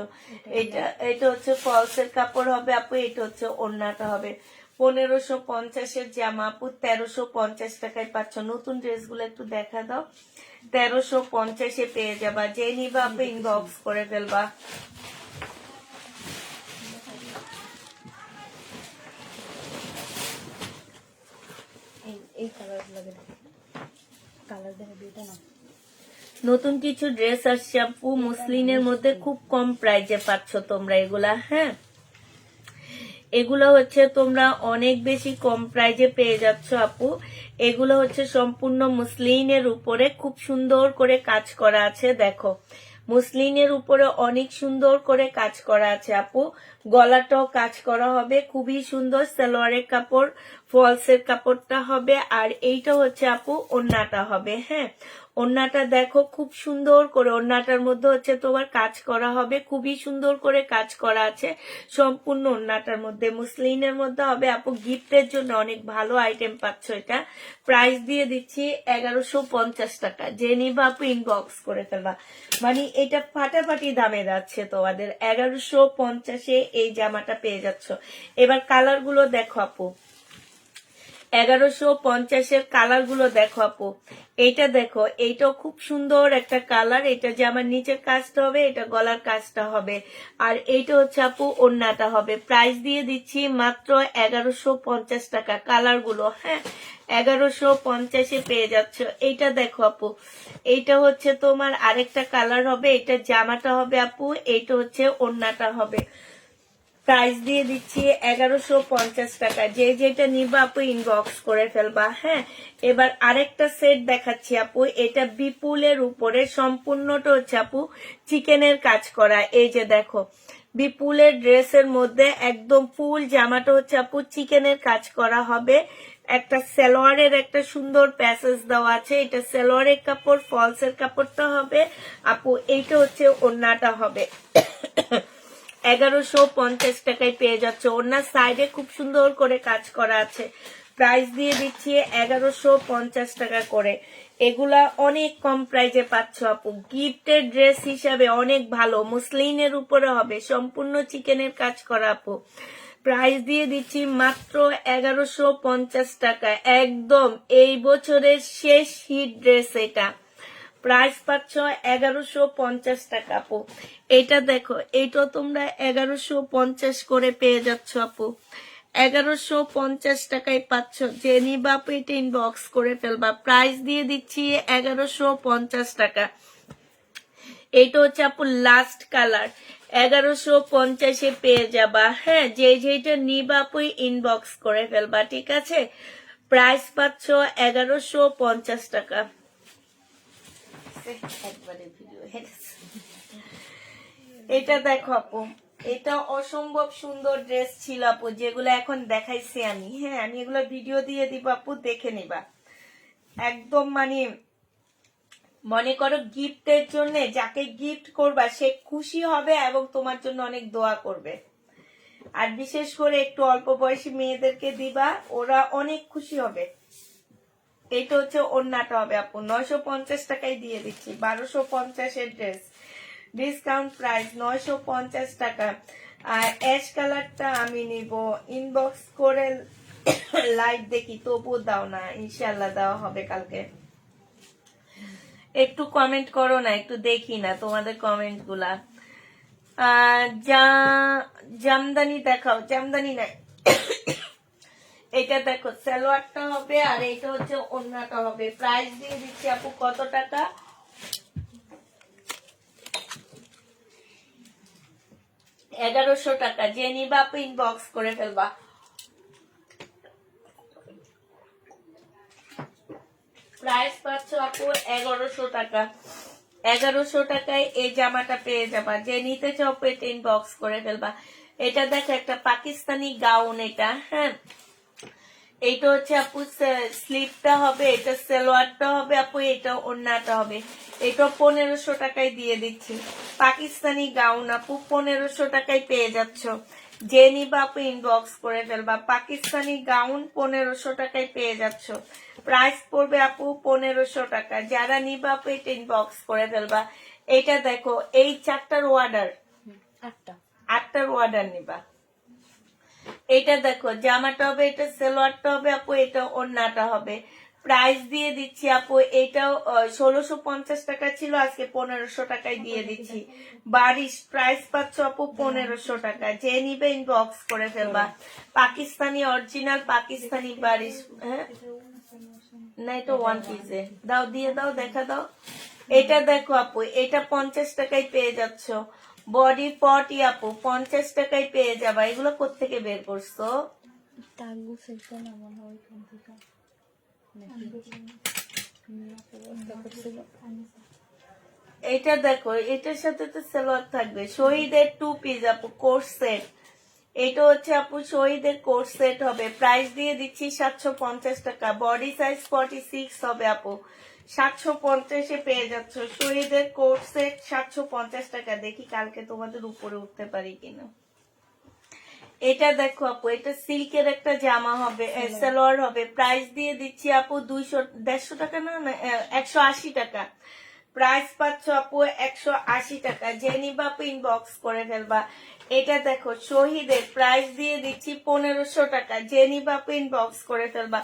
এটা হচ্ছে ফলসের কাপড় হবে আপু। এটা হচ্ছে ওড়নাটা হবে। 1550-এর জামা আপু 1350 টাকায় পাচ্ছ। নতুন ড্রেসগুলো একটু দেখা দাও। 1350-এ পেয়ে যাবা। যে নিবা আপু ইনবক্স করে ফেলবা। এই কালার লাগে, কালার দেখে দুইটা না। নতুন কিছু ড্রেস আসছে আপু মুসলিনের মধ্যে, খুব কম প্রাইজে পাচ্ছ তোমরা এগুলা। হ্যাঁ, এগুলো হচ্ছে তোমরা অনেক বেশি কম প্রাইজে পেয়ে যাচ্ছ আপু। এগুলো হচ্ছে সম্পূর্ণ মুসলিনের উপরে খুব সুন্দর করে কাজ করা আছে। দেখো, মুসলিনের উপরে অনেক সুন্দর করে কাজ করা আছে আপু। গলাটাও কাজ করা হবে, খুবই সুন্দর। সালোয়ারের কাপড়, ফলসের কাপড়টা হবে, আর এইটা হচ্ছে আপু ওড়নাটা হবে। হ্যাঁ, ওড়নাটা দেখো খুব সুন্দর করে, ওড়নাটার মধ্যে হচ্ছে তোমার কাজ করা হবে, খুবই সুন্দর করে কাজ করা আছে সম্পূর্ণ ওড়নাটার মধ্যে, মুসলিনের মধ্যে হবে আপু। গিফটের জন্য অনেক ভালো আইটেম পাচ্ছ। এটা প্রাইস দিয়ে দিচ্ছি 1150 টাকা। যে নিবা আপু ইনবক্স করে ফেলবা, মানে এটা ফাটাফাটি দামে যাচ্ছে তোমাদের। 1150-এ এই জামাটা পেয়ে যাচ্ছ। এবার কালার গুলো দেখো আপু, 1150-এর কালার গুলো দেখো আপু। এইটা দেখো, এইটাও খুব সুন্দর একটা কালার। এটা যে আমার নিচের কাজটা হবে, এটা গলার কাজটা হবে, আর এইটা হচ্ছে আপু ওড়নাটা হবে। প্রাইস দিয়ে দিচ্ছি মাত্র 1150 টাকা। কালার গুলো হ্যাঁ 1150-এ পেয়ে যাচ্ছ। এইটা দেখো আপু, এইটা হচ্ছে তোমার আরেকটা কালার হবে, এটা জামাটা হবে আপু, এইটা হচ্ছে ওড়নাটা হবে। প্রাইস দিয়ে দিচ্ছি 1150 টাকা। যে যেটা নিবা আপু ইনবক্স করে ফেলবা। হ্যাঁ, এবার আরেকটা সেট দেখাচ্ছি আপু। এটা বিপুলের উপরে সম্পূর্ণটা হচ্ছে আপু চিকেনের কাজ করা। এই যে দেখো, বিপুলের ড্রেসের মধ্যে একদম ফুল জামাটা হচ্ছে আপু চিকেনের কাজ করা হবে। একটা সালোয়ারের একটা সুন্দর প্যাসেজ দেওয়া আছে। এটা সালোয়ারের কাপড়, ফলসের কাপড়টা হবে আপু। এইটা হচ্ছে ওড়নাটা হবে। 1150 টাকায় পেয়ে যাচ্ছে। ওনার সাইডে খুব সুন্দর করে কাজ করা আছে। প্রাইস দিয়ে দিচ্ছি 1150 টাকা করে। এগুলা অনেক কম প্রাইজে পাচ্ছ আপু। গিফটের ড্রেস হিসাবে অনেক ভালো, মুসলিনের উপরে হবে, সম্পূর্ণ চিকেনের কাজ করা আপু। প্রাইস দিয়ে দিচ্ছি মাত্র 1150 টাকা। একদম এই বছরের শেষ হিট ড্রেস এটা। প্রাইস পাচ্ছ 1150 টাকা আপু। এটা দেখো, এইটাও তোমরা 1150 করে পেয়ে যাচ্ছ আপু। 1150 টাকায় পাচ্ছ। যে নিবা আপু এটা ইনবক্স করে ফেলবা। প্রাইস দিয়ে দিচ্ছি 1150 টাকা। এইটা হচ্ছে আপু লাস্ট কালার, 1150-এ পেয়ে যাবা। হ্যাঁ, যে যেটা নিবা আপু ইনবক্স করে ফেলবা, ঠিক আছে? প্রাইস পাচ্ছ 1150 টাকা। একবারে ভিডিও এটা দেখো আপু, এটা অসম্ভব সুন্দর ড্রেস ছিল আপু, যেগুলো এখন দেখাইছি আমি। হ্যাঁ, আমি এগুলো ভিডিও দিয়ে দিব আপু, দেখে নিবা। একদম মানে মনে করো গিফটের জন্য, যাকে গিফট করবা সে খুশি হবে এবং তোমার জন্য অনেক দোয়া করবে। আর বিশেষ করে একটু অল্প বয়সী মেয়েদেরকে দিবা, ওরা অনেক খুশি হবে। এটা হচ্ছে ওড়নাটা হবে আপু। 950 টাকায় দিয়ে দিচ্ছি। 1250-এর ড্রেস, ডিসকাউন্ট প্রাইস 950 টাকা। আর অ্যাশ কালারটা আমি নিব। ইনবক্স করে লাইভ দেখি, তবু দাও না, ইনশাল্লাহ দেওয়া হবে কালকে। একটু কমেন্ট করো না, একটু দেখি না তোমাদের কমেন্ট গুলা। জামদানি দেখাও। জামদানি নাই। এটা দেখো, সালোয়ারটা হবে আর এটা হচ্ছে ওড়নাটা হবে। প্রাইস দিয়ে দিচ্ছি আপু কত টাকা? 1100 টাকা। যে নিবা আপু ইনবক্স করে ফেলবা। প্রাইস পাচ্ছ আপু 1100 টাকা। 1100 টাকায় এই জামাটা পেয়ে যাবা। যে নিতে চাও পেটে ইনবক্স করে ফেলবা। এটা দেখো, একটা পাকিস্তানি গাউন এটা। হ্যাঁ, এইটা হচ্ছে আপু স্লিপটা হবে, এটা সালোয়ারটা হবে আপু, এটা ওড়নাটা হবে। এটা 1500 টাকায় দিয়ে দিচ্ছি। পাকিস্তানি গাউন আপু 1500 টাকায় পেয়ে যাচ্ছ। যে নিবা আপু ইনবক্স করে ফেলবা। পাকিস্তানি গাউন 1500 টাকায় পেয়ে যাচ্ছ। প্রাইস পড়বে আপু 1500 টাকা। যারা নিবা আপু এটা ইনবক্স করে ফেলবা। এটা দেখো, এই 4টার অর্ডার, 8টার অর্ডার নিবা। এটা দেখো, জামাটা হবে, এটা সালোয়ারটা হবে আপু, এটা ওড়নাটা হবে। প্রাইস দিয়ে দিচ্ছি আপু, এটাও 1650 টাকা ছিল, আজকে 1500 টাকায় দিয়ে দিচ্ছি। বারিশ প্রাইস পাচ্ছ আপু 1500 টাকা। যে নিবে ইনবক্স করে ফেলবা। পাকিস্তানি অরিজিনাল পাকিস্তানি বারিশ। হ্যাঁ না, এটা ওয়ান পিসে দাও, দিয়ে দাও, দেখা দাও। এটা দেখো আপু, এটা 50 টাকায় পেয়ে যাচ্ছ। বডি 40 আপু, 50 টাকায় পেয়ে যাবা। এগুলো কোত্থেকে বের করছো? এটা দেখো, এটার সাথে তো সালোয়ার থাকবে। শহীদের 2 পিস আপু, কোর্স সেট। এটা হচ্ছে আপু শহীদের কোর্স সেট হবে। প্রাইস দিয়ে দিচ্ছি 750 টাকা। বডি সাইজ 46 হবে আপু। 750-এ পেয়ে যাচ্ছ। শহীদের কোট সেট 750 টাকা। দেখি কালকে তোমাদের উপরে উঠতে পারি কিনা। এটা দেখো আপু, এটা সিল্কের একটা জামা হবে, সালোয়ার হবে। প্রাইস দিয়ে দিচ্ছি আপু 150 টাকা না 180 টাকা। প্রাইস পাচ্ছ আপু 180 টাকা। যে নিবা আপু ইনবক্স করে ফেলবা। এটা দেখো শহীদের, প্রাইস দিয়ে দিচ্ছি 1500 টাকা। যে নিবা আপু ইনবক্স করে ফেলবা।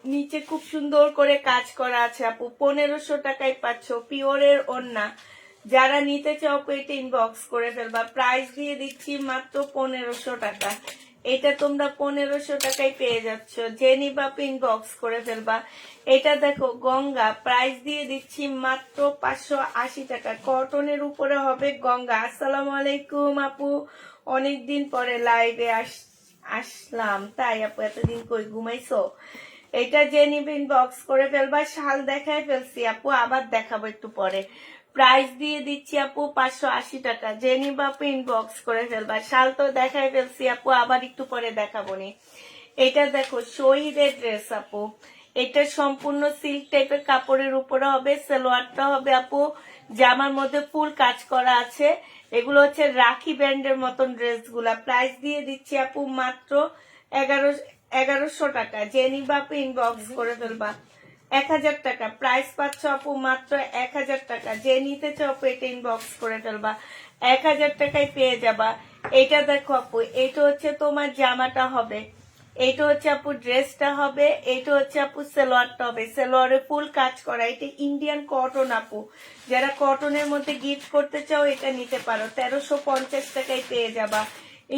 নিচে খুব সুন্দর করে কাজ করা আছে আপু, 1500 টাকায় পাচ্ছ। পিওরের ওড়না। যারা নিতে চাও পেটে ইনবক্স করে ফেলবা। প্রাইস দিয়ে দিচ্ছি মাত্র 1500 টাকা। এটা তোমরা 1500 টাকায় পেয়ে যাচ্ছ। যে নিবা ইনবক্স করে ফেলবা। এটা দেখো গঙ্গা, প্রাইস দিয়ে দিচ্ছি মাত্র 580 টাকা। কটনের উপরে হবে গঙ্গা। আসসালামু আলাইকুম আপু, অনেকদিন পরে লাইভে আসলাম। তাই আপু, এতদিন কই ঘুমাইছো? এটা যে নিবে ইনবক্স করে ফেলবা। শাল দেখায় ফেলছি আপু, আবার দেখাবো একটু পরে। প্রাইস দিয়ে দিচ্ছি আপু 580 টাকা। যে নিবা আপু ইনবক্স করে ফেলবা। শাল তো দেখায় ফেলছি আপু, আবার একটু পরে দেখাবো নি। এটা দেখো শহীদের ড্রেস আপু, এটা সম্পূর্ণ সিল্ক টাইপের কাপড়ের উপরে হবে। সালোয়ারটা হবে আপু জামার মধ্যে ফুল কাজ করা আছে। এগুলো হচ্ছে রাখি ব্যান্ডের মতন ড্রেস গুলা। প্রাইস দিয়ে দিচ্ছি আপু মাত্র 1100 টাকা। যে নিবা আপু ইনবক্স করে ফেলবা। 1000 টাকা প্রাইস পাচ্ছ আপু, মাত্র 1000 টাকা। যে নিতে চাও পেটে ইনবক্স করে ফেলবা। 1000 টাকায় পেয়ে যাবা। এটা দেখো আপু, এটা হচ্ছে তোমার জামাটা হবে, এইটা হচ্ছে আপু ড্রেসটা হবে, এইটা হচ্ছে আপু সালোয়ারটা হবে। সালোয়ারে ফুল কাজ করা। এটা ইন্ডিয়ান কটন আপু, যারা কটনের মধ্যে গিফট করতে চাও এটা নিতে পারো। 1350 টাকায় পেয়ে যাবা।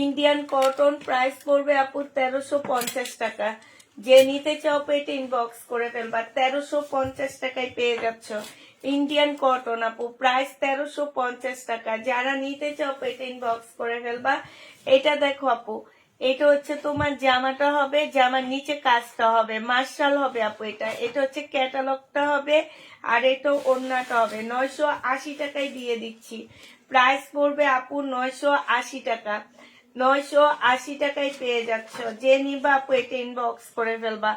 ইন্ডিয়ান কটন, প্রাইস পড়বে আপু 1350 টাকা। যে নিতে চাও পেটে ইনবক্স করে ফেলবা। 1350 টাকায় পেয়ে যাচ্ছ ইন্ডিয়ান কটন আপু, প্রাইস 1350 টাকা। যারা নিতে চাও পেটে ইনবক্স করে ফেলবা। এটা দেখো আপু, এটা হচ্ছে তোমার জামাটা হবে, জামার নিচে কাজটা হবে, মার্শাল হবে আপু। এটা হচ্ছে ক্যাটালগটা হবে, আর এটা ওড়নাটা হবে। 980 টাকায় দিয়ে দিচ্ছি। প্রাইস পড়বে আপু 980 টাকা। 980 টাকায় পেয়ে যাচ্ছ। যে নিবা আপু এটা ইনবক্স করে ফেলবা।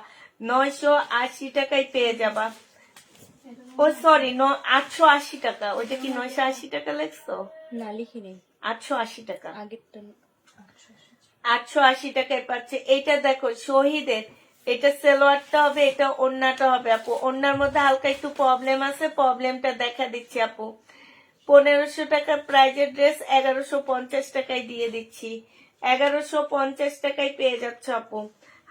980 টাকায় পেয়ে যাবা। ও সরি, 880 টাকা। ওইটা কি 980 টাকা লেখছো? না লিখি নেই, 880 টাকা। আগেরটা 880 টাকায় পাচ্ছে। এটা দেখো শহীদের, এটা সালোয়ারটা হবে, এটা ওড়নাটা হবে আপু। ওড়নার মধ্যে হালকা একটু প্রবলেম আছে, প্রবলেমটা দেখা দিচ্ছি আপু। 1500 টাকা প্রাইজের ড্রেস 1150 টাকায় দিয়ে দিচ্ছি। 1150 টাকায় পেয়ে যাচ্ছ আপু।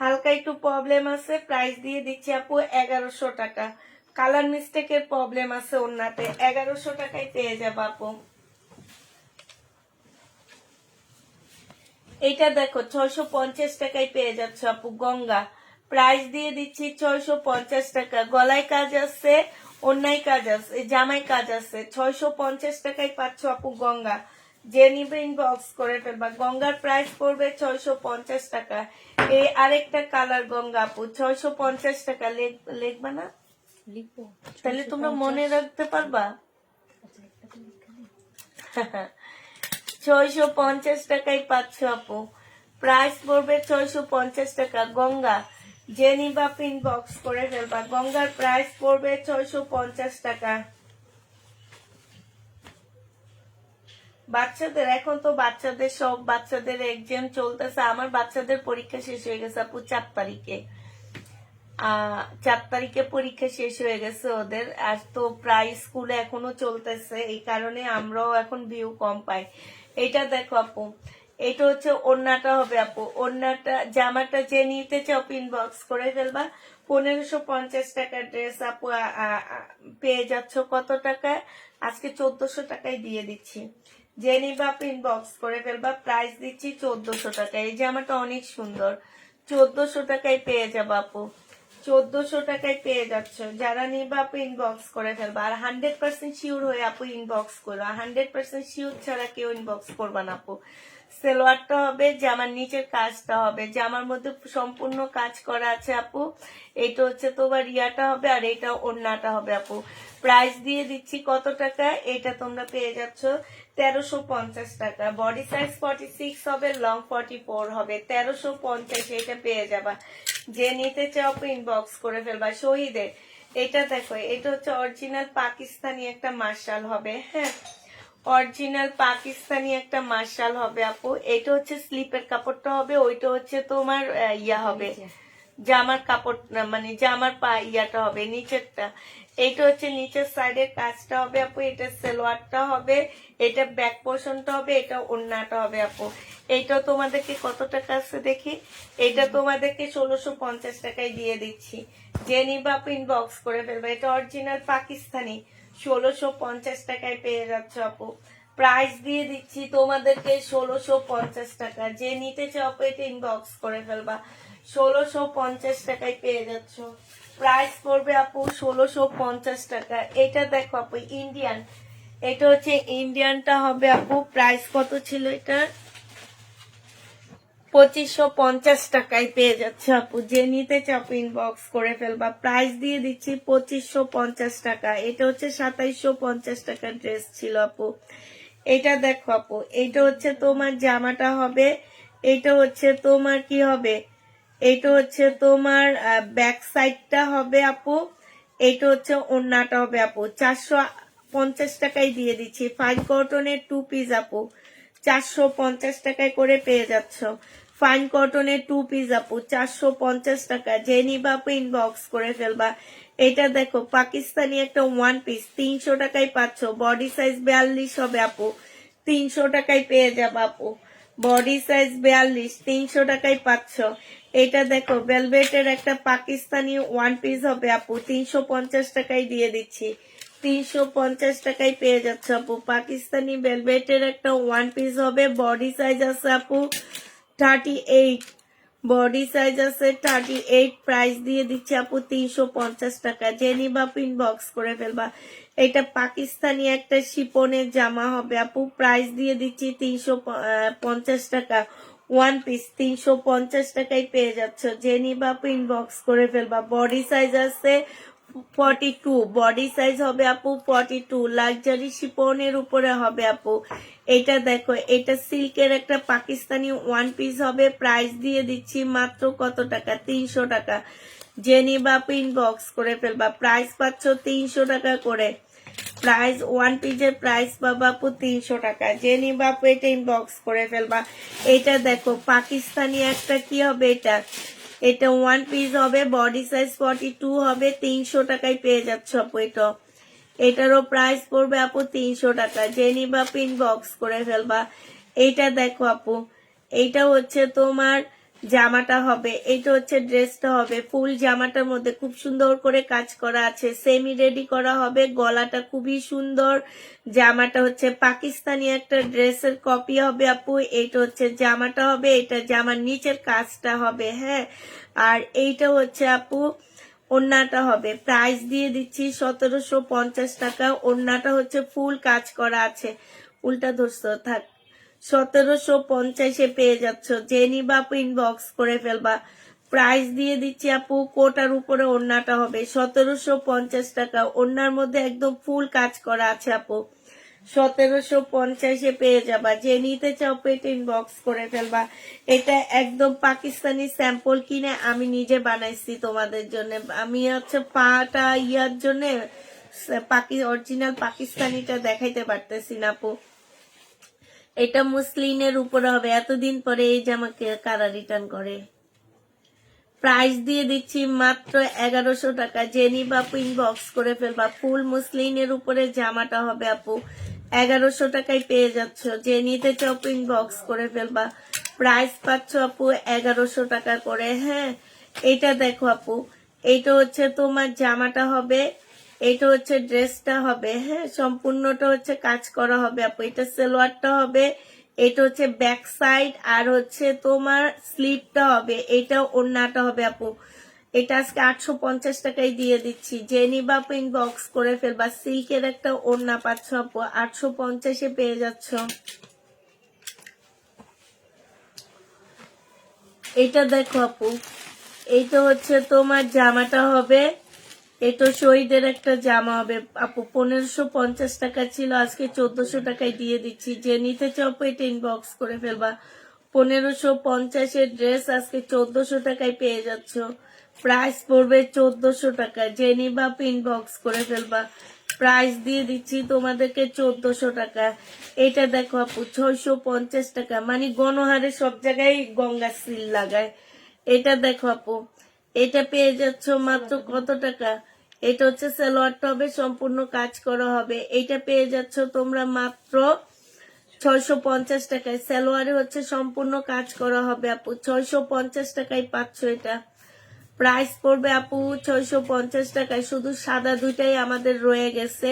হালকা একটু প্রবলেম আছে, প্রাইস দিয়ে দিচ্ছি আপু 1100 টাকা। কালার মিস্টেকের প্রবলেম আছে ওড়নাতে। 1100 টাকায় পেয়ে যাবো আপু। এটা দেখো 650 টাকায় পেয়ে যাচ্ছ আপু গঙ্গা। প্রাইস দিয়ে দিচ্ছি 650 টাকা। গলায় কাজ আছে, অন্যায় কাজ আছে, জামাই কাজ আছে। 650 টাকায় পাচ্ছ আপু গঙ্গা। যে নিবে ইনবক্স করে ফেলবা। গঙ্গার প্রাইস পড়বে 650 টাকা। এই আরেকটা কালার গঙ্গা আপু, 650 টাকা। লিখবা না? লিখবো তাহলে তোমরা মনে রাখতে পারবা। 650 টাকায় পাচ্ছ আপু। প্রাইস পড়বে 650 টাকা। গঙ্গা, যে নিবা ইনবক্স করে ফেলবা। গঙ্গার প্রাইস পড়বে 650 টাকা। বাচ্চাদের, এখন তো বাচ্চাদের সব বাচ্চাদের এক্সাম চলতেছে। আমার বাচ্চাদের পরীক্ষা শেষ হয়ে গেছে আপু 4 তারিখে। 4 তারিখে পরীক্ষা শেষ হয়ে গেছে ওদের। আর তো প্রায় স্কুলে এখনো চলতেছে, এই কারণে আমরাও এখন ভিউ কম পাই। এটা দেখো আপু, এটা হচ্ছে ওড়নাটা হবে আপু। ওড়নাটা, জামাটা যে নিতে চাও ইনবক্স করে ফেলবা। 1550 টাকার ড্রেস আপু পেয়ে যাচ্ছ কত টাকায়? আজকে 1400 টাকায় দিয়ে দিচ্ছি। যে নিবা ইনবক্স করে ফেলবা। প্রাইস দিচ্ছি 1400 টাকা। এই জামাটা অনেক সুন্দর। 1400 টাকায় পেয়ে যাবা আপু। 1400 টাকায় পেয়ে যাচ্ছ। যারা নিবা আপু ইনবক্স করে ফেলবা। আর 100% শিওর হয়ে আপু ইনবক্স করো। 100% শিওর ছাড়া কেউ ইনবক্স করবা না আপু। সালোয়ারটা হবে, জামার নিচের কাজটা হবে, জামার মধ্যে সম্পূর্ণ কাজ করা আছে আপু। এটা হচ্ছে তোমার ইয়াটা হবে, আর এটা ওড়নাটা হবে আপু। প্রাইস দিয়ে দিচ্ছি কত টাকা? এটা তোমরা পেয়ে যাচ্ছ 1350 টাকা। বডি সাইজ 46 হবে, লং 44 হবে। 1350 এটা পেয়ে যাবা। যে নিতে চাও ইনবক্স করে ফেলবা। শহীদের, এটা দেখো, এটা হচ্ছে অরিজিনাল পাকিস্তানি একটা মার্শাল হবে, হ্যাঁ, অরিজিনাল পাকিস্তানি একটা মার্শাল হবে আপু। এটা হচ্ছে স্লিপের কাপড়টা হবে, ওইটা হচ্ছে তোমার ইয়া হবে, জামার কাপড় মানে জামার ইয়াটা হবে নিচেরটা। এইটা হচ্ছে নিচের সাইডের কাজটা হবে আপু, এটা সালোয়ারটা হবে, এটা ব্যাক পোর্শনটা হবে, এটা ওড়নাটা হবে আপু। এইটা তোমাদেরকে কত টাকা আছে দেখি, এটা তোমাদেরকে 1650 টাকায় দিয়ে দিচ্ছি। যে নিবা আপু ইনবক্স করে ফেলবে। এটা অরিজিনাল পাকিস্তানি, 1650 টাকায় পেয়ে যাচ্ছ আপু। প্রাইস দিয়ে দিচ্ছি তোমাদেরকে 1650 টাকা। যে নিতে চাও আপু এটা ইনবক্স করে ফেলবা। 1650 টাকায় পেয়ে যাচ্ছ। প্রাইস পড়বে আপু 1650 টাকা। এটা দেখো আপু ইন্ডিয়ান, এটা হচ্ছে ইন্ডিয়ানটা হবে আপু। প্রাইস কত ছিল এটা? 2550 টাকায় পেয়ে যাচ্ছে আপু। যে নিতে চাও আপু ইনবক্স করে ফেলবা। প্রাইস দিয়ে দিচ্ছি 2550 টাকা। এটা হচ্ছে 2750 টাকার ড্রেস ছিল আপু। এটা দেখো আপু, এটা হচ্ছে তোমার জামাটা হবে, এটা হচ্ছে তোমার কি হবে, এটা হচ্ছে তোমার ব্যাক সাইডটা হবে আপু, এটা হচ্ছে ওড়নাটা হবে আপু। 450 টাকায় দিয়ে দিচ্ছি। ফাইন কটনের 2 পিস আপু, 450 টাকায় করে পেয়ে যাচ্ছ। ফাইন কটনের 2 পিস আপু, 450 টাকা। যে নিবা আপু ইনবক্স করে ফেলবা। এটা দেখো পাকিস্তানি একটা 1 পিস, 300 টাকায় পাচ্ছ। বডি সাইজ 42 হবে আপু, 300 টাকায় পেয়ে যাবা আপু। বডি সাইজ 42, 300 টাকায় পাচ্ছ। এটা দেখো ভেলভেটের একটা পাকিস্তানি 1 পিস হবে আপু, 350 টাকায় দিয়ে দিচ্ছি। 350 টাকায় পেয়ে যাচ্ছে আপু। পাকিস্তানি ভেলভেটের একটা 1 পিস হবে, বডি সাইজ আছে আপু 38, বডি সাইজ আছে 38। প্রাইস দিয়ে দিচ্ছি আপু 350 টাকা। যে নিবা আপু ইনবক্স করে ফেলবা। এটা পাকিস্তানি একটা শিপনের জামা হবে আপু। প্রাইস দিয়ে দিচ্ছি 350 টাকা। 1 পিস 350 টাকায় পেয়ে যাচ্ছ। যে নিবা আপু ইনবক্স করে ফেলবা। বডি সাইজ আছে 42, বডি সাইজ হবে আপু 42। লাক্সারি শিপনের উপরে হবে আপু। এটা দেখো, এটা সিল্কের একটা পাকিস্তানি 1 পিস হবে। প্রাইস দিয়ে দিচ্ছি মাত্র কত টাকা? 300 টাকা। যে নিবা আপু ইনবক্স করে ফেলবা। প্রাইস পাচ্ছ 300 টাকা করে। প্রাইস 1 পিসের প্রাইস পাবা আপু 300 টাকা। যে নিবা আপু এটা ইনবক্স করে ফেলবা। এটা দেখো পাকিস্তানি একটা কি হবে, এটা 1 পিস হবে, বডি সাইজ 42 হবে, 300 টাকায় পেয়ে যাচ্ছ আপু। এটারও প্রাইস পড়বে আপু 300 টাকা। যে নিবা আপু ইনবক্স করে ফেলবা। এইটা দেখো আপু, এইটা হচ্ছে তোমার জামাটা হবে, এটা হচ্ছে ড্রেসটা হবে। ফুল জামাটার মধ্যে খুব সুন্দর করে কাজ করা আছে, সেমি রেডি করা হবে। গলাটা খুবই সুন্দর। জামাটা হচ্ছে পাকিস্তানি একটা ড্রেসের কপি হবে আপু। এইটা হচ্ছে জামাটা হবে, এটা জামার নিচের কাজটা হবে, হ্যাঁ। আর এইটা হচ্ছে আপু ওড়নাটা হবে। প্রাইস দিয়ে দিচ্ছি 1750 টাকা। ওড়নাটা হচ্ছে ফুল কাজ করা আছে, উল্টা ধরছো থাক। 1750 পেয়ে যাচ্ছ। যে নিবা আপু ইনবক্স করে ফেলবা। প্রাইস দিয়ে দিচ্ছি আপু, কোটার উপরে ওড়নাটা হবে 1750 টাকা। ওড়নার মধ্যে একদম ফুল কাজ করা আছে আপু। 1750 পেয়ে যাবা। যে নিতে চাও পেট ইনবক্স করে ফেলবা। এটা একদম পাকিস্তানি স্যাম্পল কিনে আমি নিজে বানাইছি তোমাদের জন্য। আমি হচ্ছে পাটা ইয়ার জন্য অরিজিনাল পাকিস্তানিটা দেখাইতে পারতেছি না আপু। এটা মুসলিনের উপরে হবে। এতদিন পরে এই জামাকে কারা রিটার্ন করে। প্রাইস দিয়ে দিচ্ছি মাত্র 1100 টাকা। যে নিবা আপু ইনবক্স করে ফেলবা। ফুল মুসলিনের উপরে জামাটা হবে আপু, 1100 টাকায় পেয়ে যাচ্ছ। যে নিতে চাও আপু ইনবক্স করে ফেলবা। প্রাইস পাচ্ছ আপু 1100 টাকা করে, হ্যাঁ। এটা দেখো আপু, এইটা হচ্ছে তোমার জামাটা হবে, এটা হচ্ছে ড্রেসটা হবে, হ্যাঁ। সম্পূর্ণটা হচ্ছে কাজ করা হবে আপু। এটা সালোয়ারটা হবে, এটা হচ্ছে ব্যাক সাইড, আর হচ্ছে তোমার স্লিপটা হবে, এটা ওড়নাটা হবে আপু। এটা আজকে 850 টাকায় দিয়ে দিচ্ছি। যে নিবা আপু ইনবক্স করে ফেলবা। সিল্কের একটা ওড়না পাচ্ছ আপু, 850 পেয়ে যাচ্ছ। এটা দেখো আপু, এইটা হচ্ছে তোমার জামাটা হবে, এটা শহীদের একটা জামা হবে আপু। 1550 টাকা ছিল, আজকে 1400 টাকায় দিয়ে দিচ্ছি। যে নিতে চাও আপু এটা ইনবক্স করে ফেলবা। 1550 ড্রেস আজকে 1400 টাকায় পেয়ে যাচ্ছ। প্রাইস পড়বে 1400 টাকা। যে নিবা ইনবক্স করে ফেলবা। প্রাইস দিয়ে দিচ্ছি তোমাদেরকে 1400 টাকা। এটা দেখো আপু 650 টাকা, মানে গণহারে সব জায়গায় গঙ্গা সিল লাগায়। এটা দেখো আপু, এটা পেয়ে যাচ্ছ মাত্র কত টাকা? এটা হচ্ছে সালোয়ারটা হবে সম্পূর্ণ কাজ করা হবে। এটা পেয়ে যাচ্ছ তোমরা মাত্র 650 টাকায়। সালোয়ারে হচ্ছে সম্পূর্ণ কাজ করা হবে আপু, 650 টাকায় পাচ্ছ এটা। প্রাইস পড়বে আপু 650 টাকায়। শুধু সাদা দুইটাই আমাদের রয়ে গেছে,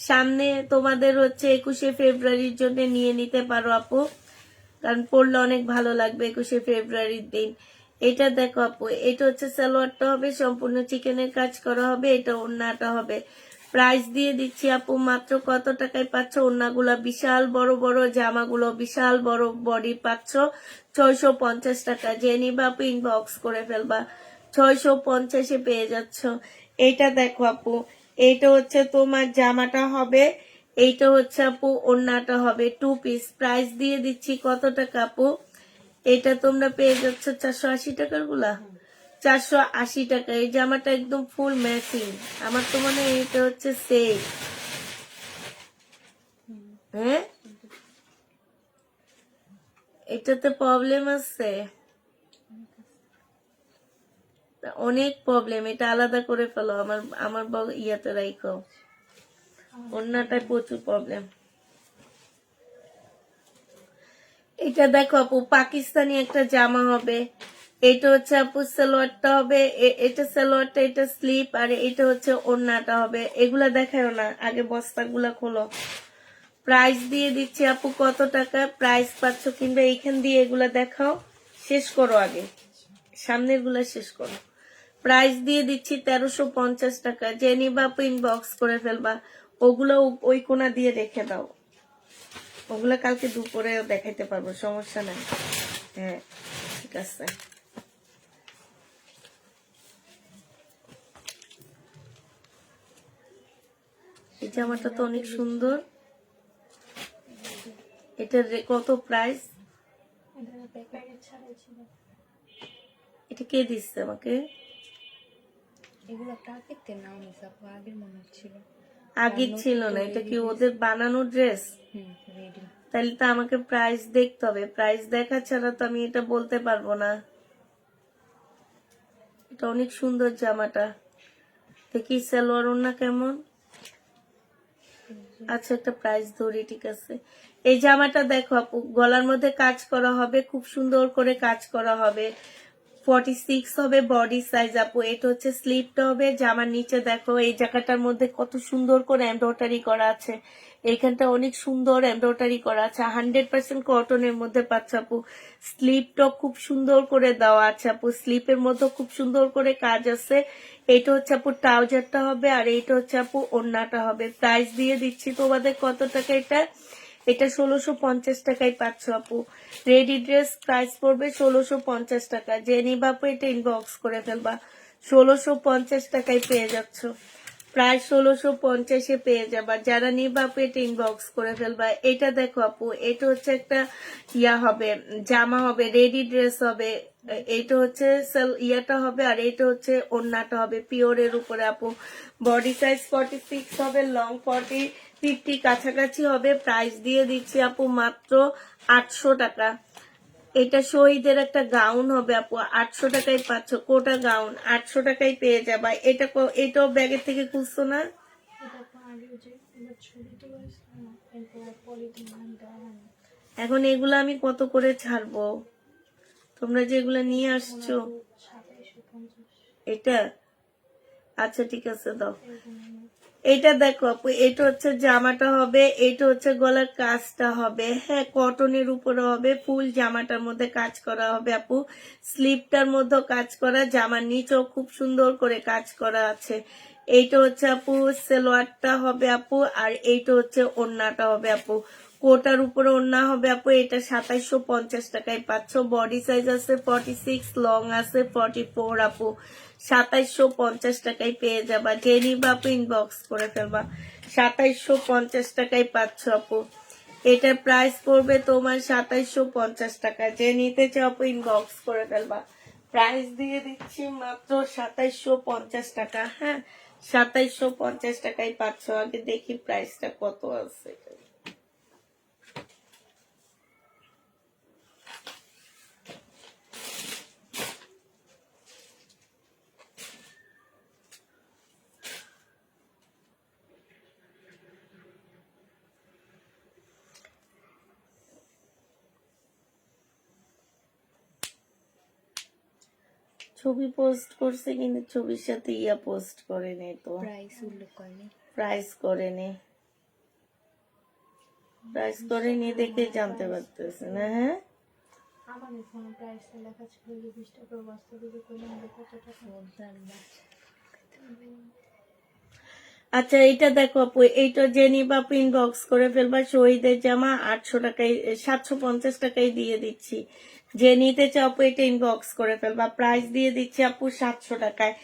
সামনে তোমাদের হচ্ছে 21শে ফেব্রুয়ারির জন্য নিয়ে নিতে পারো আপু, কারণ পড়লে অনেক ভালো লাগবে 21শে ফেব্রুয়ারির দিন। এটা দেখো আপু, এটা হচ্ছে সালোয়ারটা হবে সম্পূর্ণ চিকেনের কাজ করা হবে, এটা ওড়নাটা হবে। প্রাইস দিয়ে দিচ্ছি আপু মাত্র কত টাকায় পাচ্ছ? ওড়নাগুলা বিশাল বড় বড়, জামাগুলো বিশাল বড় বডি পাচ্ছ 650 টাকা। যে নিবা আপু ইনবক্স করে ফেলবা, 650-এ পেয়ে যাচ্ছ। এইটা দেখো আপু, এইটা হচ্ছে তোমার জামাটা হবে, এইটা হচ্ছে আপু ওড়নাটা হবে, 2 পিস। প্রাইস দিয়ে দিচ্ছি কত টাকা আপু? এটা তোমরা পেয়ে যাচ্ছ 480 টাকার গুলা, 480 টাকা। এই জামাটা একদম ফুল ম্যাচিং। আমার তো মনে হয় এটা হচ্ছে সেম। হ্যাঁ, এটাতে প্রবলেম আছে, অনেক প্রবলেম। এটা আলাদা করে ফেলো, আমার আমার ইয়াতে রাখো, অন্যটায় প্রচুর প্রবলেম। এটা দেখো আপু পাকিস্তানি একটা জামা হবে, এটা হচ্ছে আপু সালোয়ারটা হবে, এটা সালোয়ারটা, এটা স্লিপ, আর এটা হচ্ছে ওড়নাটা হবে। এগুলা দেখাও না, আগে বস্তাগুলা খোলো। প্রাইস দিয়ে দিচ্ছি আপু কত টাকা? প্রাইস পাচ্ছ কিংবা এইখান দিয়ে এগুলা দেখাও, শেষ করো আগে, সামনের গুলা শেষ করো। প্রাইস দিয়ে দিচ্ছি 1350 টাকা। যে নিবা আপু ইনবক্স করে ফেলবা। ওগুলো ওই কোনা দিয়ে রেখে দাও, ওগুলা কালকে দুপুরে দেখাইতে পারবো, সমস্যা নাই। হ্যাঁ ঠিক আছে। এই জামাটা তো অনেক সুন্দর। এটার কত প্রাইস? এটা কে দিচ্ছে আমাকে? এগুলো প্রাকৃতিক নাম নিছে আপু, আগের মনে হচ্ছিল। আগে ছিল না, এটা কি ওদের বানানো ড্রেস? রেডি। তাহলে তো আমাকে প্রাইস দেখতে হবে, প্রাইস দেখা ছাড়া তো আমি এটা বলতে পারবো না। এটা অনেক সুন্দর জামাটা, দেখি সালোয়ার ওড়না কেমন। আচ্ছা একটা প্রাইস ধরি, ঠিক আছে। এই জামাটা দেখো আপু, গলার মধ্যে কাজ করা হবে, খুব সুন্দর করে কাজ করা হবে, 46 হবে বডি সাইজ আপু। এটা হচ্ছে স্লিপটা হবে। জামার নিচে দেখো এই জায়গাটার মধ্যে কত সুন্দর করে এমব্রয়ডারি করা আছে, এইখানটা অনেক সুন্দর এমব্রয়ডারি করা আছে, 100% কটনের মধ্যে পাচ্ছ আপু। স্লিপটা খুব সুন্দর করে দেওয়া আছে আপু, স্লিপের মধ্যে খুব সুন্দর করে কাজ আছে। এটা হচ্ছে আপু ট্রাউজারটা হবে, আর এইটা হচ্ছে আপু ওড়নাটা হবে। প্রাইস দিয়ে দিচ্ছি তোমাদের কত টাকা? এটা এটা 1650 টাকায় পাচ্ছ আপু। রেডি ড্রেস প্রাইস পড়বে 1650 টাকা। যে নিবা আপু এটা ইনবক্স করে ফেলবা, 1650 টাকায় পেয়ে যাচ্ছ। প্রায় 1650-এ পেয়ে যাবা। যারা নিবা আপু এটা ইনবক্স করে ফেলবা। এটা দেখো আপু, এটা হচ্ছে একটা ইয়া হবে, জামা হবে, রেডি ড্রেস হবে। এটা হচ্ছে ইয়াটা হবে, আর এটা হচ্ছে ওড়নাটা হবে পিওরের উপরে আপু। বডি সাইজ 46 হবে, লং 50 কাছাকাছি হবে। প্রাইস দিয়ে দিচ্ছি আপু মাত্র 800 টাকা। এটা শহীদের একটা গাউন হবে আপু, 800 টাকায় পাচ্ছ। কোটা গাউন 800 টাকায় পেয়ে যাবা। এটা এটাও ব্যাগের থেকে খুঁজছো না? এখন এগুলো আমি কত করে ছাড়বো? তোমরা যেগুলো নিয়ে আসছো এটা, আচ্ছা ঠিক আছে দাও। এটা দেখো আপু, এটা হচ্ছে জামাটা হবে, এটা হচ্ছে গলার কাজটা হবে, হ্যাঁ কটনের উপরে হবে, ফুল জামাটার মধ্যে কাজ করা হবে আপু, স্লিপটার মধ্যে কাজ করা, জামার নিচেও খুব সুন্দর করে কাজ করা আছে। এইটা হচ্ছে আপু সালোয়ারটা হবে আপু, আর এইটা হচ্ছে ওড়নাটা হবে আপু। কোটার উপরে ওড়না হবে আপু। এটা 2750 টাকায় পাচ্ছ। বডি সাইজ আছে 46, লং আছে 44 আপু। 2750 টাকায় পেয়ে যাবা। যে নিবা আপু ইনবক্স করে ফেলবা, 2750 টাকায় পাচ্ছ আপু। এটার প্রাইস পড়বে তোমার 2750 টাকা। যে নিতে চাও আপু ইনবক্স করে ফেলবা। প্রাইস দিয়ে দিচ্ছি মাত্র 2750 টাকা। হ্যাঁ, 2750 টাকায় পাচ্ছ। আগে দেখি প্রাইসটা কত আছে। ছবি পোস্ট করছে কিন্তু ছবির সাথে ইয়া পোস্ট করেনি তো, প্রাইস উল্লেখ করেনি। প্রাইস করেনি, প্রাইস করেনি দেখে জানতে পারতেছে না। হ্যাঁ, আমার এখানে প্রাইসটা লেখা ছিল যে 20 টাকা, বাস্তবে যে করলাম কত টাকা বলতেন না। আচ্ছা এটা দেখো আপু, এইটা জেনি বাপু ইনবক্স করে ফেলবা। শহীদের জামা 800 টাকায়, 750 টাকায় দিয়ে দিচ্ছি। যে নিতে চাও আপু এটা ইনবক্স করে ফেলবা। প্রাইস দিয়ে দিচ্ছি আপু 700 টাকায়,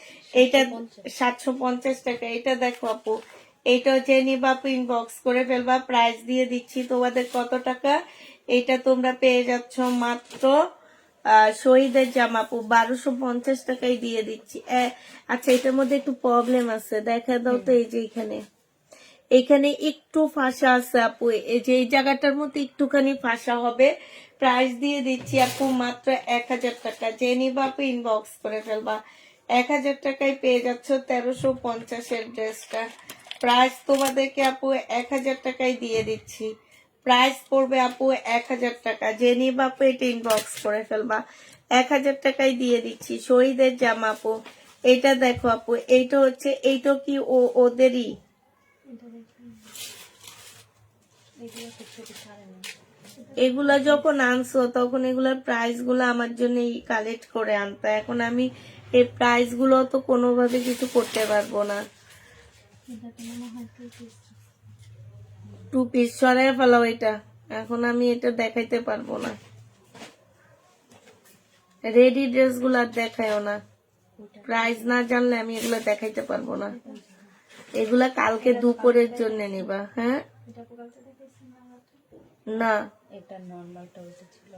এইটা 750 টাকা। এটা দেখো আপু, এইটা জেনি বাপু ইনবক্স করে ফেলবা। প্রাইস দিয়ে দিচ্ছি তোমাদের কত টাকা, এটা তোমরা পেয়ে যাচ্ছ মাত্র শহীদের জামা আপু 1250 টাকায় দিয়ে দিচ্ছি। আচ্ছা এটার মধ্যে একটু প্রবলেম আছে, দেখা দাও তো। এই যে এখানে একটু ফাঁসা আছে আপু, এই যে এই জায়গাটার মধ্যে একটুখানি ফাঁসা হবে। প্রাইস দিয়ে দিচ্ছি আপু মাত্র 1000 টাকা। যে নিবা আপু ইনবক্স করে ফেলবা। 1000 টাকায় পেয়ে যাচ্ছ 1350 ড্রেসটা। প্রাইস তোমাদেরকে আপু 1000 টাকায় দিয়ে দিচ্ছি। প্রাইস পড়বে আপু 1000 টাকা। যে নিবা আপু এটা ইনবক্স করে ফেলবা। 1000 টাকায় দিয়ে দিচ্ছি শহীদের জামা আপু। এটা দেখো আপু, এইটা হচ্ছে, এইটা কি ওদেরই। এগুলা যখন আনছো তখন এগুলার প্রাইস গুলো আমার জন্য কালেক্ট করে আনতো। এখন আমি এই প্রাইস গুলো তো কোনোভাবে কিছু করতে পারবো না। 2 পিস সরাই ফেলাও এটা, এখন আমি এটা দেখাইতে পারবো না। রেডি ড্রেস গুলো আর দেখায়ও না, প্রাইস না জানলে আমি এগুলো দেখাইতে পারবো না। এগুলা কালকে দুপুরের জন্য নিবা। হ্যাঁ না, এটা নরমালটা ছিল।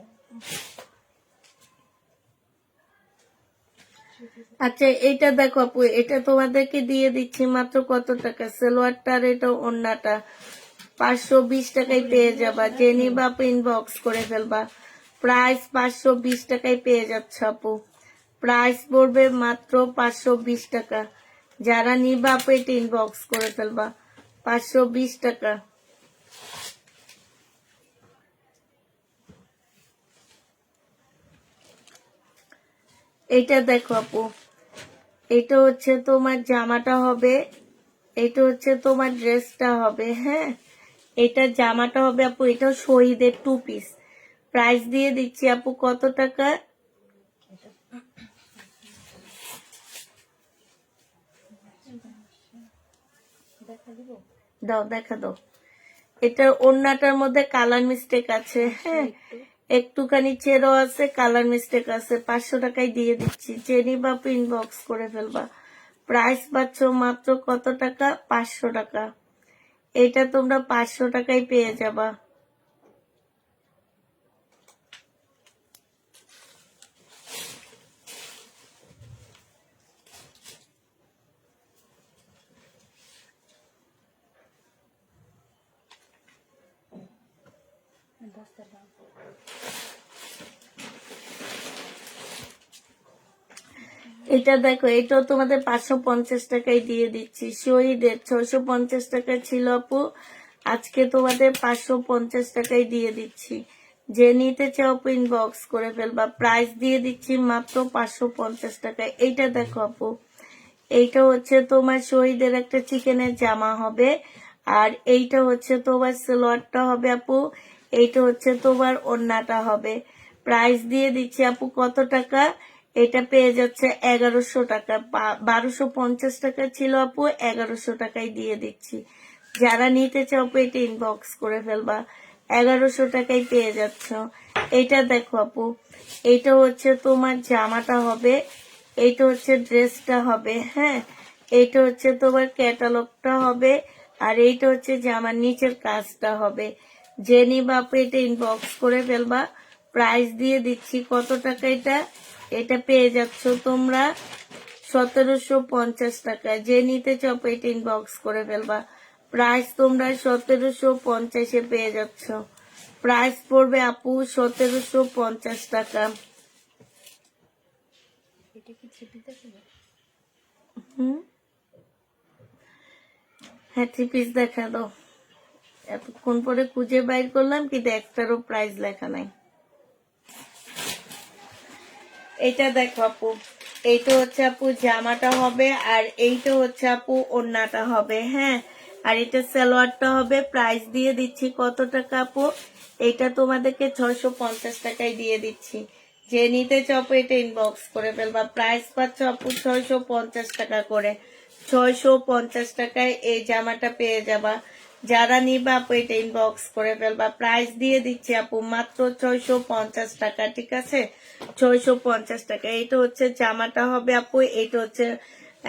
আচ্ছা এইটা দেখো আপু, এটা তোমাদেরকে দিয়ে দিচ্ছি মাত্র কত টাকা, সালোয়ারটার এটা ওড়নাটা 520 টাকায় পেয়ে যাবা। যে নিবা আপু ইনবক্স করে ফেলবা। প্রাইস 520 টাকায় পেয়ে যাচ্ছ আপু। প্রাইস পড়বে মাত্র 520 টাকা। যারা নিবা আপু এটা ইনবক্স করে ফেলবা। 520 টাকা। এটা দেখো আপু, এটা হচ্ছে তোমার জামাটা হবে, এটা হচ্ছে তোমার ড্রেসটা হবে। হ্যাঁ, এটা জামাটা হবে আপু, এটা শহীদের 2 পিস। প্রাইস দিয়ে দিচ্ছি আপু কত টাকা, দাও দেখা দাও। এটার ওড়নাটার মধ্যে কালার মিস্টেক আছে। হ্যাঁ, একটুখানি চেরো আছে, কালার মিস্টেক আছে। 500 টাকায় দিয়ে দিচ্ছি। চেনি বাপু ইনবক্স করে ফেলবা। প্রাইস পাচ্ছ মাত্র কত টাকা, 500 টাকা। এটা তোমরা 500 টাকায় পেয়ে যাবা। এটা দেখো, এটাও তোমাদের 550 টাকায় দিয়ে দিচ্ছি। শহীদের 650 টাকা ছিল আপু, আজকে তোমাদের 550 টাকায় দিয়ে দিচ্ছি। যে নিতে চাও আপু ইনবক্স করে ফেলবা। প্রাইস দিয়ে দিচ্ছি মাত্র 550 টাকায়। এইটা দেখো আপু, এইটা হচ্ছে তোমার শহীদের একটা চিকেনের জামা হবে, আর এইটা হচ্ছে তোমার সালোয়ারটা হবে আপু, এইটা হচ্ছে তোমার ওড়নাটা হবে। প্রাইস দিয়ে দিচ্ছি আপু কত টাকা, এটা পেয়ে যাচ্ছে 1100 টাকা। 1250 টাকা ছিল আপু, 1100 টাকায় দিয়ে দিচ্ছি। যারা নিতে চাও আপু এটা ইনবক্স করে ফেলবা। 1100 টাকায় পেয়ে যাচ্ছ। এটা দেখো আপু, এইটা হচ্ছে তোমার জামাটা হবে, এইটা হচ্ছে ড্রেসটা হবে। হ্যাঁ, এইটা হচ্ছে তোমার ক্যাটালগটা হবে, আর এইটা হচ্ছে জামার নিচের কাজটা হবে। যে নিবা আপু এটা ইনবক্স করে ফেলবা। প্রাইস দিয়ে দিচ্ছি কত টাকা, এটা এটা পেয়ে যাচ্ছ তোমরা 1750 টাকায়। যে নিতে চাও এটা ইনবক্স করে ফেলবা। প্রাইস তোমরা 1750 পেয়ে যাচ্ছ। প্রাইস পড়বে আপু 1750 টাকা। এটা কি ছিপিতে ছিল? হ্যাঁ 3 পিস দেখা দাও। এতক্ষণ পরে খুঁজে বাইর করলাম কিন্তু একটারও প্রাইস লেখা নাই। এটা দেখো আপু, এইটা হচ্ছে আপু জামাটা হবে, আর এইটা হচ্ছে আপু ওড়নাটা হবে। হ্যাঁ, আর এটা সালোয়ারটা হবে। প্রাইস দিয়ে দিচ্ছি কত টাকা আপু? এটা তোমাদেরকে 650 টাকায় দিয়ে দিচ্ছি। যে নিতে চাও আপু এটা ইনবক্স করে ফেলবা। প্রাইস পাচ্ছ আপু 650 টাকা করে। 650 টাকায় এই জামাটা পেয়ে যাবা। যারা নিবা আপু এটা ইনবক্স করে ফেলবা। প্রাইস দিয়ে দিচ্ছি আপু মাত্র 650 টাকা। ঠিক আছে, 650 টাকা। এইটা হচ্ছে জামাটা হবে আপু, এইটা হচ্ছে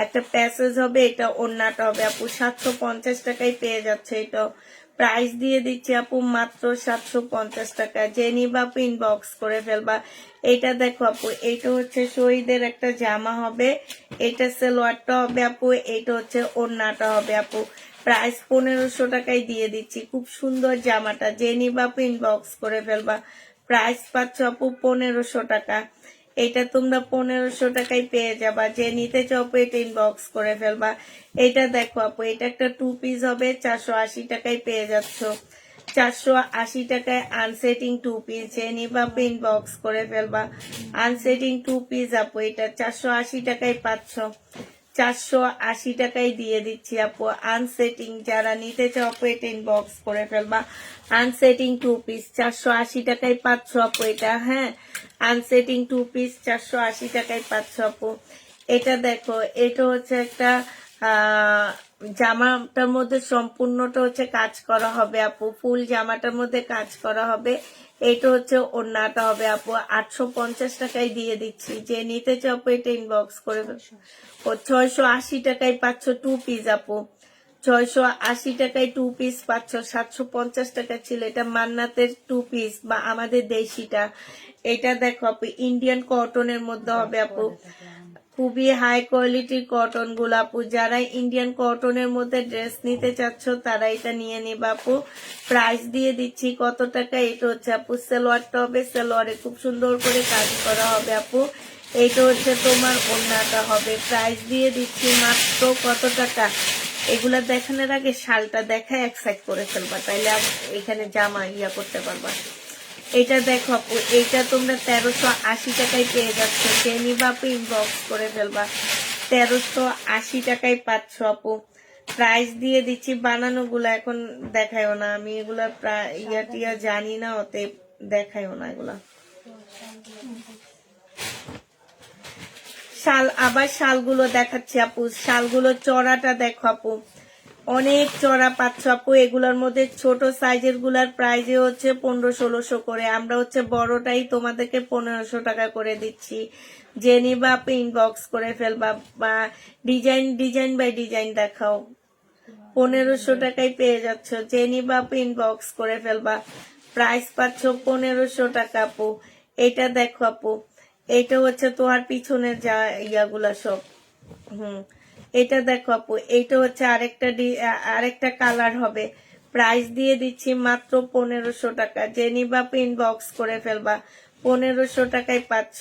একটা প্যাসেজ হবে, এটা ওড়নাটা হবে আপু। 750 টাকায় পেয়ে যাচ্ছে এটা। প্রাইস দিয়ে দিচ্ছি আপু মাত্র 750 টাকা। যে নিবা আপু ইনবক্স করে ফেলবা। এটা দেখো আপু, এইটা হচ্ছে শহীদের একটা জামা হবে, এটা সালোয়ারটা হবে আপু, এইটা হচ্ছে ওড়নাটা হবে আপু। প্রাইস 1500 টাকায় দিয়ে দিচ্ছি। খুব সুন্দর জামাটা। যে নিবা আপু ইনবক্স করে ফেলবা। প্রাইস পাচ্ছ আপু 1500 টাকা। এটা তোমরা 1500 টাকায় পেয়ে যাবা। যে নিতে চাও আপু এটা ইনবক্স করে ফেলবা। এটা দেখো আপু, এটা একটা 2 পিস হবে, 480 টাকায় পেয়ে যাচ্ছ। 480 টাকায় আনসেটিং 2 পিস। যে নিবা আপু ইনবক্স করে ফেলবা। আনসেটিং 2 পিস আপু, এটা 480 টাকায় পাচ্ছ। 480 টাকায় দিয়ে দিচ্ছি আপু আনসেটিং। যারা নিতে চাও আপু এটা ইনবক্স করে ফেলবা। আনসেটিং 2 পিস 480 টাকায় পাচ্ছ আপু এটা। হ্যাঁ, আনসেটিং 2 পিস 480 টাকায় পাচ্ছ আপু। এটা দেখো, এটা হচ্ছে একটা জামাটার মধ্যে সম্পূর্ণটা হচ্ছে কাজ করা হবে আপু। ফুল জামাটার মধ্যে কাজ করা হবে। এটা হচ্ছে ওড়নাটা হবে আপু। 850 টাকায় দিয়ে দিচ্ছি। যে নিতে চাও আপু এটা ইনবক্স করে ও 680 টাকায় পাচ্ছ 2 পিস আপু। 680 টাকায় 2 পিস পাচ্ছ। 750 টাকা ছিল। এটা মান্নাতের 2 পিস বা আমাদের দেশিটা। এটা দেখো আপু ইন্ডিয়ান কটনের মধ্যে হবে আপু। খুবই হাই কোয়ালিটির কটন গুলো আপু। যারা ইন্ডিয়ান কটনের মধ্যে ড্রেস নিতে চাচ্ছ তারা এটা নিয়ে নিবা আপু। প্রাইস দিয়ে দিচ্ছি কত টাকা? এটা হচ্ছে আপু সালোয়ারটা হবে, সালোয়ারে খুব সুন্দর করে কাজ করা হবে আপু। এইটা হচ্ছে তোমার ওড়নাটা হবে। প্রাইস দিয়ে দিচ্ছি মাত্র কত টাকা? এগুলা দেখানোর আগে শালটা দেখা এক সাইড করে ফেলবা, তাইলে এখানে জামা ইয়া করতে পারবা। এটা দেখো আপু, এইটা তোমরা 1380 টাকায় পেয়ে যাচ্ছ। যে নিবা আপু ইনবক্স করে ফেলবা। 1380 টাকায় পাচ্ছ আপু। প্রাইস দিয়ে দিচ্ছি। বানানো গুলা এখন দেখায়ও না, আমি এগুলা প্রায় ইয়া টিয়া জানি না, ওতে দেখায়ও না এগুলা। শাল, আবার শালগুলো দেখাচ্ছি আপু। শালগুলো চড়াটা দেখো আপু, অনেক চড়া পাচ্ছ আপু। এগুলোর মধ্যে ছোট সাইজের গুলার প্রাইজে হচ্ছে 1500-1600 করে। আমরা হচ্ছে বড়টাই তোমাদেরকে 1500 টাকা করে দিচ্ছি। যে নিবা আপু ইনবক্স করে ফেলবা। বা ডিজাইন বাই ডিজাইন দেখাও। 1500 টাকায় পেয়ে যাচ্ছ। যে নিবা আপু ইনবক্স করে ফেলবা। প্রাইস পাচ্ছ 1500 টাকা আপু। এটা দেখো আপু, এটা হচ্ছে তোমার পিছনের যা ইয়াগুলা সব। এটা দেখো আপু, এইটা হচ্ছে আরেকটা কালার হবে। প্রাইস দিয়ে দিচ্ছি মাত্র 1500 টাকা। যে নিবা আপু ইনবক্স করে ফেলবা। 1500 টাকায় পাচ্ছ।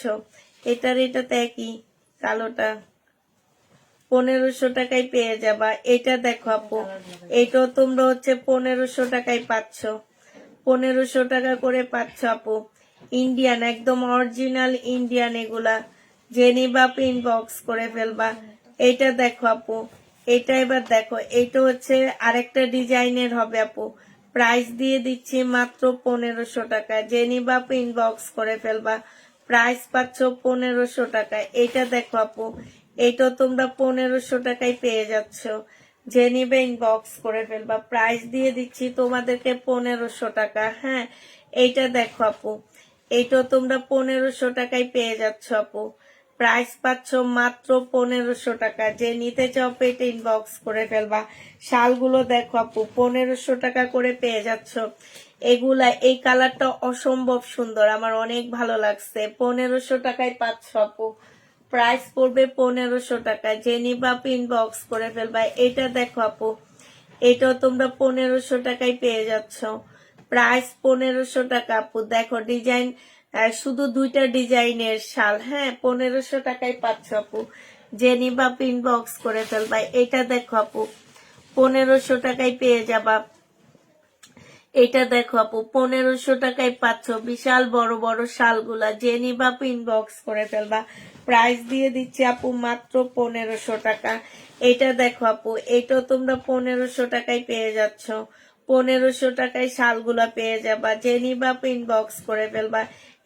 এটাতে একই কালোটা 1500 টাকায় পেয়ে যাবা। এটা দেখো আপু, এটাও তোমরা হচ্ছে 1500 টাকায় পাচ্ছ। 1500 টাকা করে পাচ্ছ আপু। ইন্ডিয়ান, একদম অরিজিনাল ইন্ডিয়ান এগুলা। যে নিবা আপু ইনবক্স করে ফেলবা। এটা দেখো আপু, এটা এবার দেখো, এটা হচ্ছে আরেকটা ডিজাইনের হবে আপু। প্রাইস দিয়ে দিচ্ছি মাত্র 1500 টাকা। যে নিবা আপু ইনবক্স করে ফেলবা। প্রাইস পাচ্ছ 1500 টাকা। এটা দেখো আপু, এইটাও তোমরা 1500 টাকায় পেয়ে যাচ্ছ। যে নিবে ইনবক্স করে ফেলবা। প্রাইস দিয়ে দিচ্ছি তোমাদেরকে 1500 টাকা। হ্যাঁ, এইটা দেখো আপু, এইটাও তোমরা 1500 টাকায় পেয়ে যাচ্ছ আপু। প্রাইস পাচ্ছ মাত্র 1500 টাকা। যে নিতে চাও পেটে ইনবক্স করে ফেলবা। শালগুলো দেখো আপু 1500 টাকা করে পেয়ে যাচ্ছ। এগুলা এই কালারটা অসম্ভব সুন্দর, আমার অনেক ভালো লাগছে। 1500 টাকায় পাচ্ছ আপু। প্রাইস পড়বে 1500 টাকা। যে নিবা ইনবক্স করে ফেলবা। এটা দেখো আপু, এটাও তোমরা 1500 টাকায় পেয়ে যাচ্ছ। প্রাইস 1500 টাকা আপু। দেখো ডিজাইন, শুধু দুইটা ডিজাইনের শাল, হ্যাঁ 1500 টাকায় পাচ্ছ আপু। যে নিবা ইনবক্স করে ফেলবা। এটা দেখো আপু 1500 টাকায় পেয়ে যাবা। এটা দেখো আপু 1500 টাকায় পাচ্ছ বিশাল বড় বড় শালগুলা। যে নিবা ইনবক্স করে ফেলবা। প্রাইস দিয়ে দিচ্ছি আপু মাত্র 1500 টাকা। এটা দেখো আপু, এটাও তোমরা 1500 টাকায় পেয়ে যাচ্ছ। 1500 টাকায় শালগুলা পেয়ে যাবা। যে নিবা ইনবক্স করে ফেলবা।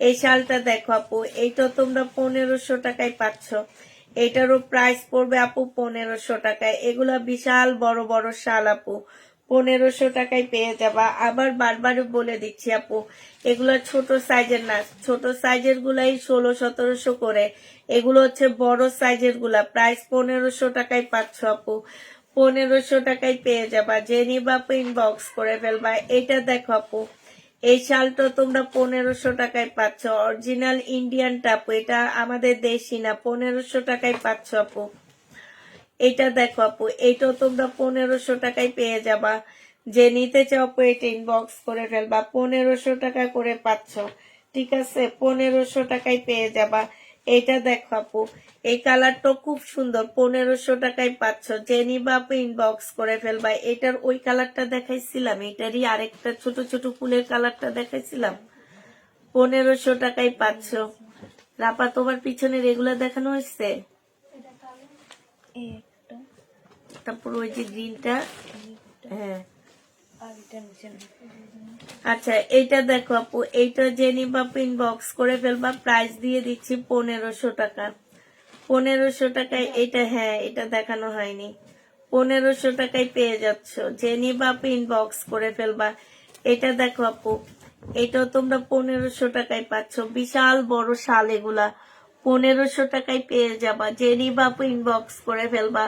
এই শালটা দেখো আপু, এইটাও তোমরা 1500 টাকায় পাচ্ছ। এটারও প্রাইস পড়বে আপু 1500 টাকায়। এগুলা বিশাল বড় বড় শাল আপু, 1500 টাকায় পেয়ে যাবা। আবার বারবার বলে দিচ্ছি আপু, এগুলো ছোট সাইজের না, ছোট সাইজের গুলাই 1600-1700 করে। এগুলো হচ্ছে বড় সাইজের গুলা। প্রাইস 1500 টাকায় পাচ্ছ আপু। 1500 টাকায় পেয়ে যাবা। যে নিবা ইনবক্স করে ফেলবা। এটা দেখো আপু, এই শালটা তোমরা 1500 টাকায় পাচ্ছ। অরিজিনাল ইন্ডিয়ান টাপু, এটা আমাদের দেশি না। 1500 টাকায় পাচ্ছ আপু। এটা দেখো আপু, এইটাও তোমরা 1500 টাকায় পেয়ে যাবা। যে নিতে চাও আপু এটা ইনবক্স করে ফেলবা। 1500 টাকা করে পাচ্ছ, ঠিক আছে? 1500 টাকায় পেয়ে যাবা। এটা দেখো আপু, এই কালারটা খুব সুন্দর, 1500 টাকায় পাচ্ছ। যে নিবা আপু ইনবক্স করে ফেলবা। এটার ওই কালারটা দেখাইছিলাম, এটারই আরেকটা ছোট ছোট ফুলের কালারটা দেখাইছিলাম। 1500 টাকায় পাচ্ছ। রাপা তোমার পিছনে রেগুলার দেখানো হয়েছে। এটা কালো, এই একটা, তারপর ওই যে গ্রিনটা, হ্যাঁ আর এটা নিচে না। আচ্ছা এইটা দেখো আপু, এইটা যে নিবা ইনবক্স করে ফেলবা। প্রাইস দিয়ে দিচ্ছি 1500 টাকা। 1500 টাকায় এটা, হ্যাঁ এটা দেখানো হয়নি। 1500 টাকায় পেয়ে যাচ্ছ। যে নিবা ইনবক্স করে ফেলবা। এটা দেখো আপু, এটাও তোমরা 1500 টাকায় পাচ্ছ। বিশাল বড় শাল এগুলা, 1500 টাকায় পেয়ে যাবা। যে নিবা ইনবক্স করে ফেলবা।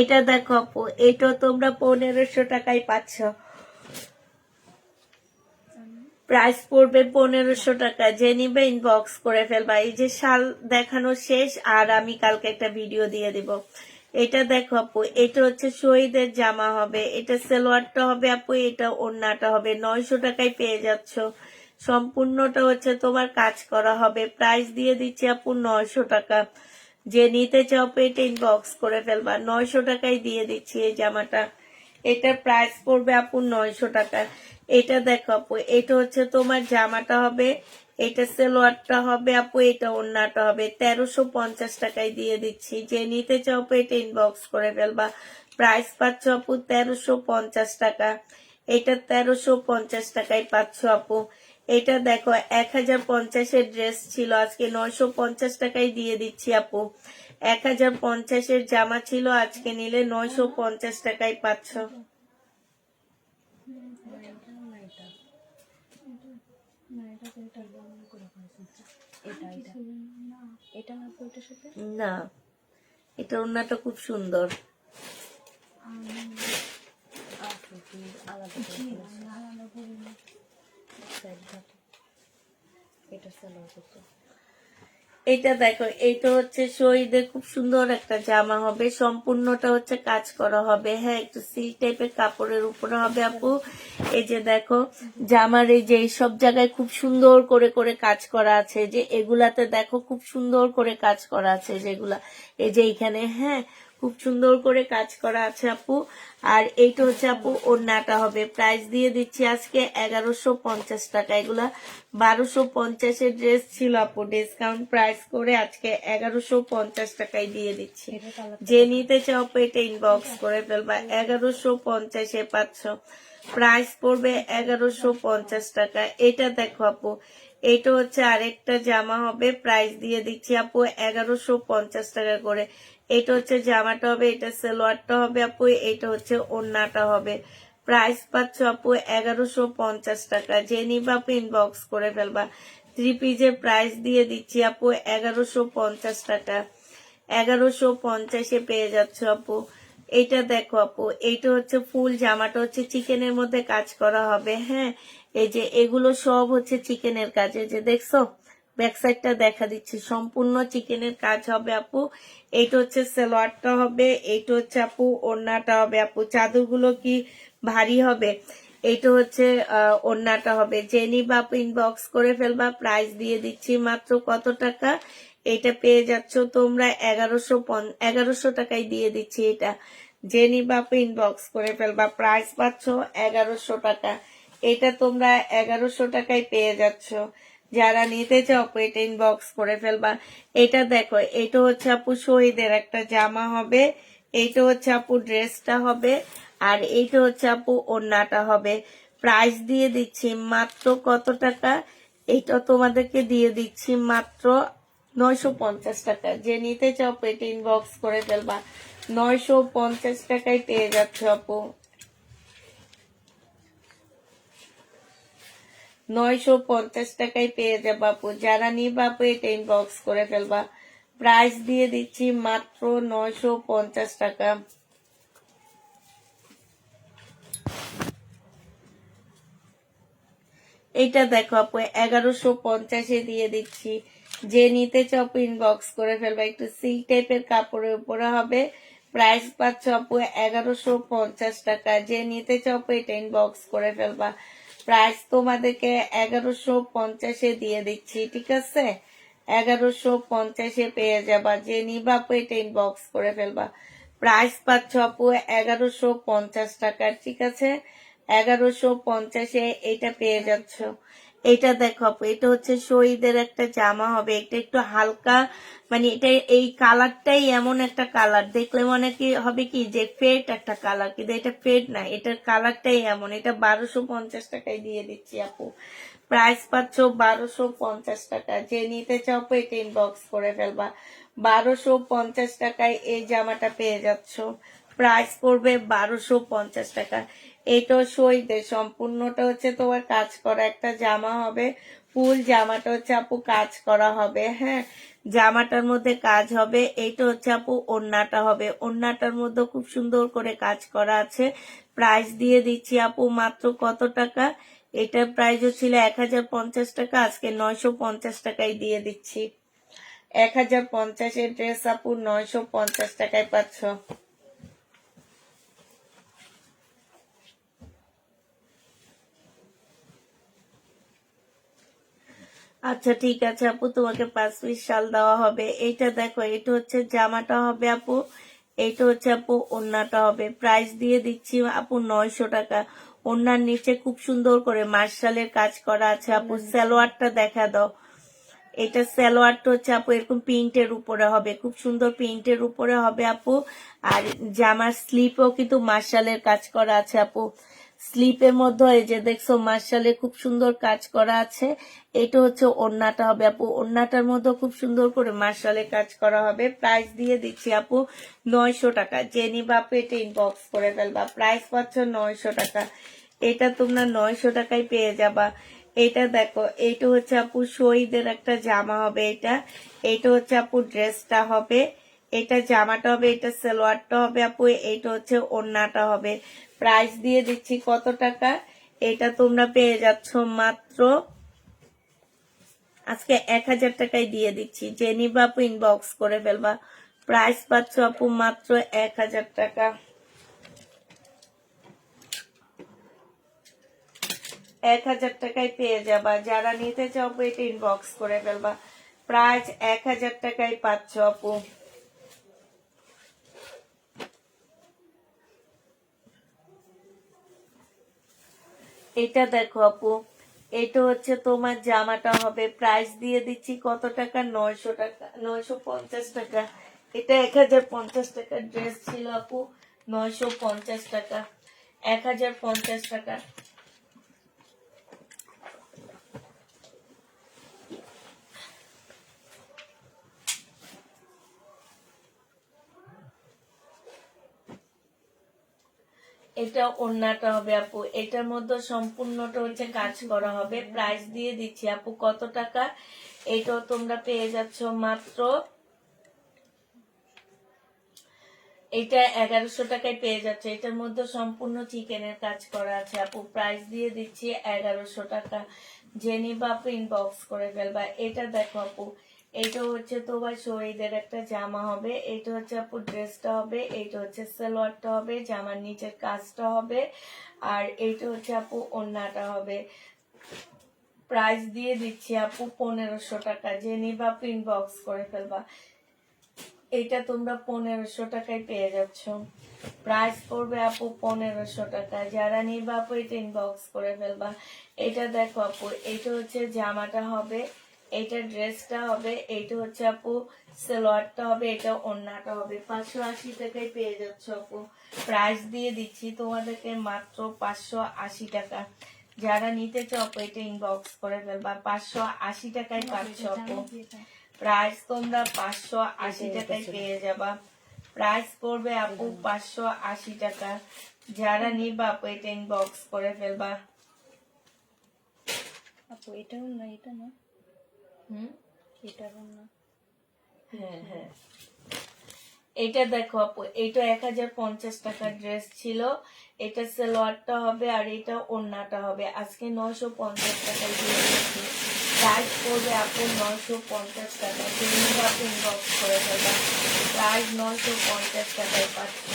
এটা দেখো আপু, এটাও তোমরা 1500 টাকায় পাচ্ছ। প্রাইস পড়বে 1500 টাকা। যে নিবে ইনবক্স করে ফেলবা। এই যে শাল দেখানো শেষ, আর আমি কালকে একটা ভিডিও দিয়ে দিব। এটা দেখো আপু, এটা হচ্ছে শহীদের জামা হবে। এটা সালোয়ারটা হবে আপু, এটা ওড়নাটা হবে। 900 টাকায় পেয়ে যাচ্ছ। সম্পূর্ণটা হচ্ছে তোমার কাজ করা হবে। প্রাইস দিয়ে দিচ্ছি আপু 900 টাকা। যে নিতে চাও আপু এটা ইনবক্স করে ফেলবা। 900 টাকায় দিয়ে দিচ্ছি এই জামাটা। এটার প্রাইস পড়বে আপু 900 টাকা। এটা দেখো আপু, এটা হচ্ছে তোমার জামাটা হবে, এটা সালোয়ারটা হবে আপু, এটা ওড়নাটা হবে। 1350 টাকায় দিয়ে দিচ্ছি। যে নিতে চাও আপু এটা ইনবক্স করে ফেলবা। প্রাইস পাচ্ছ আপু 1350 টাকা। এটা 1350 টাকায় পাচ্ছ আপু। এটা দেখো 1050-এর ড্রেস ছিল, আজকে 950 টাকায় দিয়ে দিচ্ছি আপু। 1050-এর জামা ছিল, আজকে নিলে 950 টাকায় পাচ্ছ। না, এটা ওড়নাটা খুব সুন্দর। এটা দেখো, এইটা হচ্ছে শহীদের খুব সুন্দর একটা জামা হবে। সম্পূর্ণটা হচ্ছে কাজ করা হবে, হ্যাঁ একটু সিল্ক টাইপের কাপড়ের উপরে হবে আপু। এই যে দেখো জামার এই যে সব জায়গায় খুব সুন্দর করে করে কাজ করা আছে। যে এগুলাতে দেখো খুব সুন্দর করে কাজ করা আছে, যেগুলা এই যে এইখানে, হ্যাঁ খুব সুন্দর করে কাজ করা আছে আপু। আর এইটা হচ্ছে আপু ওড়নাটা হবে। প্রাইস দিয়ে দিচ্ছি আজকে 1150 টাকা। এগুলা 1250-এর ড্রেস ছিল আপু, ডিসকাউন্ট প্রাইস করে আজকে 1150 টাকায় দিয়ে দিচ্ছি। যে নিতে চাও আপু এটা ইনবক্স করে ফেলবা। 1150-এ পাচ্ছ। প্রাইস পড়বে 1150 টাকা। এটা দেখো আপু, এটা হচ্ছে আরেকটা জামা হবে। প্রাইস দিয়ে দিচ্ছি আপু 1150 টাকা করে। এটা হচ্ছে জামাটা হবে, এটা সালোয়ারটা হবে আপু, এটা হচ্ছে ওড়নাটা হবে। প্রাইস পাচ্ছ আপু 1150 টাকা। যে নিবা আপু ইনবক্স করে ফেলবা। থ্রি পিসের প্রাইস দিয়ে দিচ্ছি আপু 1150 টাকা। 1150-এ পেয়ে যাচ্ছ আপু। এইটা দেখো আপু, এইটা হচ্ছে ফুল জামাটা হচ্ছে চিকেনের মধ্যে কাজ করা হবে। হ্যাঁ, এই যে এগুলো সব হচ্ছে চিকেনের কাজ। এই যে দেখছো ব্যাক সাইডটা দেখা দিচ্ছি, সম্পূর্ণ চিকেনের কাজ হবে আপু। এইটা হচ্ছে সালোয়ারটা হবে, এইটা হচ্ছে আপু ওড়নাটা হবে আপু। চাদরগুলো কি ভারী হবে। এইটা হচ্ছে ওড়নাটা হবে। জেনি বাপ ইনবক্স করে ফেলবা, প্রাইস দিয়ে দিচ্ছি মাত্র কত টাকা। এটা পেয়ে যাচ্ছ তোমরা 1100 টাকায় দিয়ে দিচ্ছি। এটা জেনি বাপ ইনবক্স করে ফেলবা, প্রাইস পাচ্ছ 1100 টাকা। এটা তোমরা 1100 টাকায় পেয়ে যাচ্ছ। যারা নিতে চাও এটা ইনবক্স করে ফেলবা। এটা দেখো, এটা হচ্ছে আপু শহীদের একটা জামা হবে, এইটা হচ্ছে আপু ড্রেসটা হবে, আর এইটা হচ্ছে আপু ওড়নাটা হবে। প্রাইস দিয়ে দিচ্ছি মাত্র কত টাকা। এইটা তোমাদেরকে দিয়ে দিচ্ছি মাত্র 950 টাকা। যে নিতে চাও এটা ইনবক্স করে ফেলবা। 950 টাকায় পেয়ে যাচ্ছে আপু। 950 টাকায় পেয়ে যাবে আপু। যারা নিবা আপু এটা ইনবক্স করে ফেলবা। প্রাইস দিয়ে দিচ্ছি মাত্র 950 টাকা। এটা দেখো আপু 1150-এ দিয়ে দিচ্ছি। যে নিতে চাও আপু ইনবক্স করে ফেলবা। একটু সিল্ক টাইপের কাপড়ের উপরে হবে। প্রাইস পাচ্ছ আপু 1150 টাকা। যে নিতে চাও আপু এটা ইনবক্স করে ফেলবা। প্রাইস তোমাদেরকে 1150-এ দিয়ে দিচ্ছি, ঠিক আছে। 1150-এ পেয়ে যাবা। যে নিবা আপু এটা ইনবক্স করে ফেলবা। প্রাইস পাচ্ছ আপু 1150 টাকা, ঠিক আছে। 1150-এ এটা পেয়ে যাচ্ছ। এটা দেখো আপু, এটা হচ্ছে শহীদের একটা জামা হবে। এটা একটু হালকা, মানে এটা এই কালারটাই এমন একটা কালার দেখলে মনে কি হবে কি যে ফেড একটা কালার, কিন্তু এটা ফেড না, এটার কালারটাই এমন। এটা 1250 টাকায় দিয়ে দিচ্ছি আপু। প্রাইস পাচ্ছ 1250 টাকা। যে নিতে চাও আপু এটা ইনবক্স করে ফেলবা। 1250 টাকায় এই জামাটা পেয়ে যাচ্ছ। প্রাইস পড়বে 1250 টাকা। এটা শহীদের সম্পূর্ণটা হচ্ছে তোমার কাজ করা একটা জামা হবে। ফুল জামাটা হচ্ছে আপু কাজ করা হবে। হ্যাঁ, জামাটার মধ্যে কাজ হবে। এইটা হচ্ছে আপু ওড়নাটা হবে। ওড়নাটার মধ্যে খুব সুন্দর করে কাজ করা আছে। প্রাইস দিয়ে দিচ্ছি আপু মাত্র কত টাকা। এটার প্রাইস ছিল 1050 টাকা, আজকে 950 টাকায় দিয়ে দিচ্ছি। 1050-এর ড্রেস আপু 950 টাকায় পাচ্ছ। আচ্ছা ঠিক আছে আপু, তোমাকে 5 পিস শাল দেওয়া হবে। এইটা দেখো, এটা হচ্ছে জামাটা হবে আপু, এইটা হচ্ছে আপু ওড়নাটা হবে। প্রাইস দিয়ে দিচ্ছি আপু 900 টাকা। ওড়নার নিচে খুব সুন্দর করে মার্শালের কাজ করা আছে আপু। সালোয়ারটা দেখা দাও। এটা সালোয়ারটা হচ্ছে আপু এরকম প্রিন্টের উপরে হবে, খুব সুন্দর প্রিন্টের উপরে হবে আপু। আর জামার স্লিপও কিন্তু মার্শালের কাজ করা আছে আপু। স্লিপের মধ্যে এই যে দেখছো মার্শালের খুব সুন্দর কাজ করা আছে। এটা হচ্ছে ওড়নাটা হবে আপু। ওড়নাটার মধ্যে খুব সুন্দর করে মার্শালের কাজ করা হবে। প্রাইস দিয়ে দিচ্ছি আপু 900 টাকা। যে নিবা আপু এটা ইনবক্স করে ফেলবা। প্রাইস পাচ্ছ 900 টাকা। এটা তোমরা 900 টাকায় পেয়ে যাবা। এটা দেখো, এইটা হচ্ছে আপু শহীদের একটা জামা হবে। এইটা হচ্ছে আপু ড্রেসটা হবে, এটা জামাটা হবে, এটা সালোয়ারটা হবে আপু, এইটা হচ্ছে ওড়নাটা হবে। প্রাইস দিয়ে দিচ্ছি কত টাকা। এটা তোমরা পেয়ে যাচ্ছ মাত্র আজকে 1000 টাকায় দিয়ে দিচ্ছি। যে নিবা আপু ইনবক্স করে ফেলবা। প্রাইস পাচ্ছ আপু মাত্র 1000 টাকা। 1000 টাকায় পেয়ে যাবা। যারা নিতে চাও এটা ইনবক্স করে ফেলবা। প্রাইস 1000 টাকায় পাচ্ছ আপু। এটা দেখো আপু, এটা হচ্ছে তোমার জামাটা হবে। প্রাইস দিয়ে দিচ্ছি কত টাকা, 900 টাকা, 950 টাকা। এটা 1050 টাকার ড্রেস ছিল আপু, 950 টাকা, 1050 টাকা। এটা ওড়নাটা হবে আপু, এটার মধ্যে সম্পূর্ণটা হচ্ছে কাজ করা হবে। প্রাইস দিয়ে দিচ্ছি আপু কত টাকা, এটাও তোমরা পেয়ে যাচ্ছ মাত্র, এটা 1100 টাকায় পেয়ে যাচ্ছে। এটার মধ্যে সম্পূর্ণ চিকেনের কাজ করা আছে আপু, প্রাইস দিয়ে দিচ্ছি 1100 টাকা। জেনি বাপু ইনবক্স করে ফেলবা। এটা দেখো আপু, এটা হচ্ছে তোমার শহীদের একটা জামা হবে, এটা হচ্ছে আপু ড্রেসটা হবে, এটা হচ্ছে সালোয়ারটা হবে, জামার নিচের কাজটা হবে, আর এইটা হচ্ছে আপু ওড়নাটা হবে। প্রাইস দিয়ে দিচ্ছি আপু 1500 টাকা। জেনি বাপু ইনবক্স করে ফেলবা। এটা তোমরা 1500 টাকায় পেয়ে যাচ্ছ। প্রাইস পড়বে আপু 1500 টাকা। যারা নিবা আপু এটা ইনবক্স করে ফেলবা। এটা দেখো আপু, এটা হচ্ছে জামাটা হবে, এটা ড্রেসটা হবে, এটা হচ্ছে আপু সালোয়ারটা হবে, এটা ওড়নাটা হবে। 580 টাকায় পেয়ে যাচ্ছ আপু। প্রাইস দিয়ে দিচ্ছি তোমাদেরকে মাত্র 580 টাকা। যারা নিতে চাও আপু এটা ইনবক্স করে ফেলবা। 580 টাকায় পাচ্ছ আপু। প্রাইস তোমরা 580 টাকায় পেয়ে যাবা। প্রাইস পড়বে আপু 580 টাকা। যারা নিবা আপু এটা ইনবক্স করে ফেলবা। আপু এটাও না, এটা না, এটাও না। হ্যাঁ হ্যাঁ, এটা দেখো আপু, এটা 1050 টাকার ড্রেস ছিল, এটা সালোয়ারটা হবে আর এটা ওড়নাটা হবে। আজকে 950 টাকায় দিয়ে দিচ্ছি। প্রাইস পড়বে আপু 950 টাকা। তুমি আপু ইনবক্স করে ফেলবা। প্রাইস 950 টাকায় পাচ্ছি।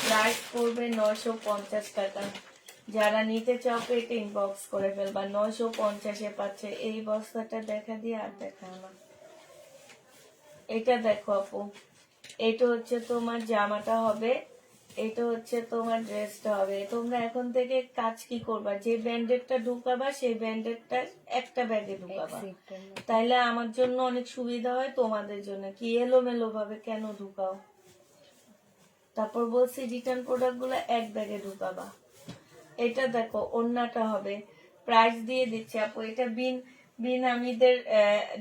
প্রাইস পড়বে 950 টাকা। যারা নিতে চাও এটা ইনবক্স করে ফেলবা। 950-এ পাচ্ছে। এই বস্তাটা দেখা দিয়ে আর দেখা না। এটা দেখো আপু, এটা হচ্ছে তোমার জামাটা হবে, এটা হচ্ছে তোমার ড্রেসটা হবে। তোমরা এখন থেকে কাজ কি করবা, যে ব্যান্ডেডটা ঢুকাবা সেই ব্যান্ডেডটা একটা ব্যাগে ঢুকাবা, তাইলে আমার জন্য অনেক সুবিধা হয়, তোমাদের জন্য কি এলোমেলো ভাবে কেন ঢুকাও। তারপর বলছি রিটার্ন প্রোডাক্ট গুলো এক ব্যাগে ঢুকাবা। এটা দেখো ওড়নাটা হবে, প্রাইস দিয়ে দিচ্ছি আপু। এটা বিনামিদের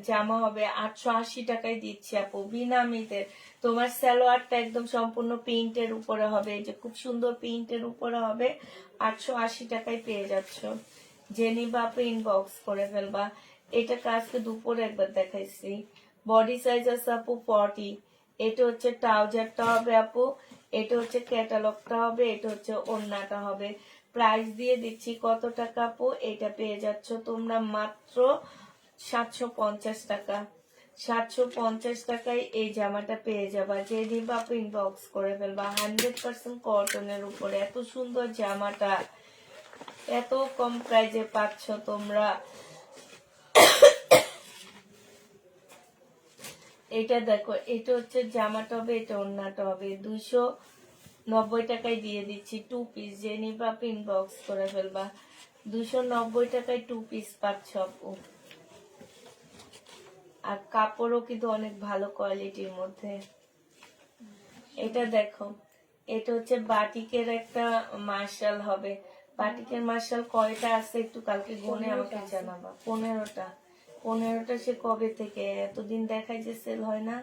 জামা হবে, 880 টাকায় দিচ্ছি আপু। বিনামিদের তোমার সালোয়ারটা একদম সম্পূর্ণ প্রিন্টের উপরে হবে, এই যে খুব সুন্দর প্রিন্টের উপরে হবে, 880 টাকায় পেয়ে যাচ্ছ। জেনি বাপু ইনবক্স করে ফেলবা। এটা আজকে দুপুরে একবার দেখাইছি। বডি সাইজ আছে আপু 40। এটা হচ্ছে ট্রাউজারটা হবে আপু, এটা হচ্ছে ক্যাটালগটা হবে, এটা হচ্ছে ওড়নাটা হবে। প্রাইস দিয়ে দিচ্ছি কত টাকা আপু, এটা পেয়ে যাচ্ছ তোমরা মাত্র 750 টাকা। 750 টাকায় এই জামাটা পেয়ে যাবা। যে নিবা আপু ইনবক্স করে ফেলবা। 100% কটনের উপরে এত সুন্দর জামাটা এত কম প্রাইজে পাচ্ছ তোমরা। এটা দেখো, এটা হচ্ছে জামাটা হবে, এটা ওড়নাটা হবে। 290 টাকায় দিয়ে দিচ্ছি 2 পিস। যে নিবা আপু ইনবক্স করে ফেলবা। 290 টাকায় 2 পিস পাচ্ছ আপু। আর কাপড়ও কিন্তু অনেক ভালো কোয়ালিটির মধ্যে। এটা দেখো, এটা হচ্ছে বাটিকের একটা মার্শাল হবে। বাটিকের মার্শাল কয়টা আছে একটু কালকে গুনে আমাকে জানাবা। 15টা। 15টা সে কবে থেকে, এতদিন দেখায় যে সেল হয় না।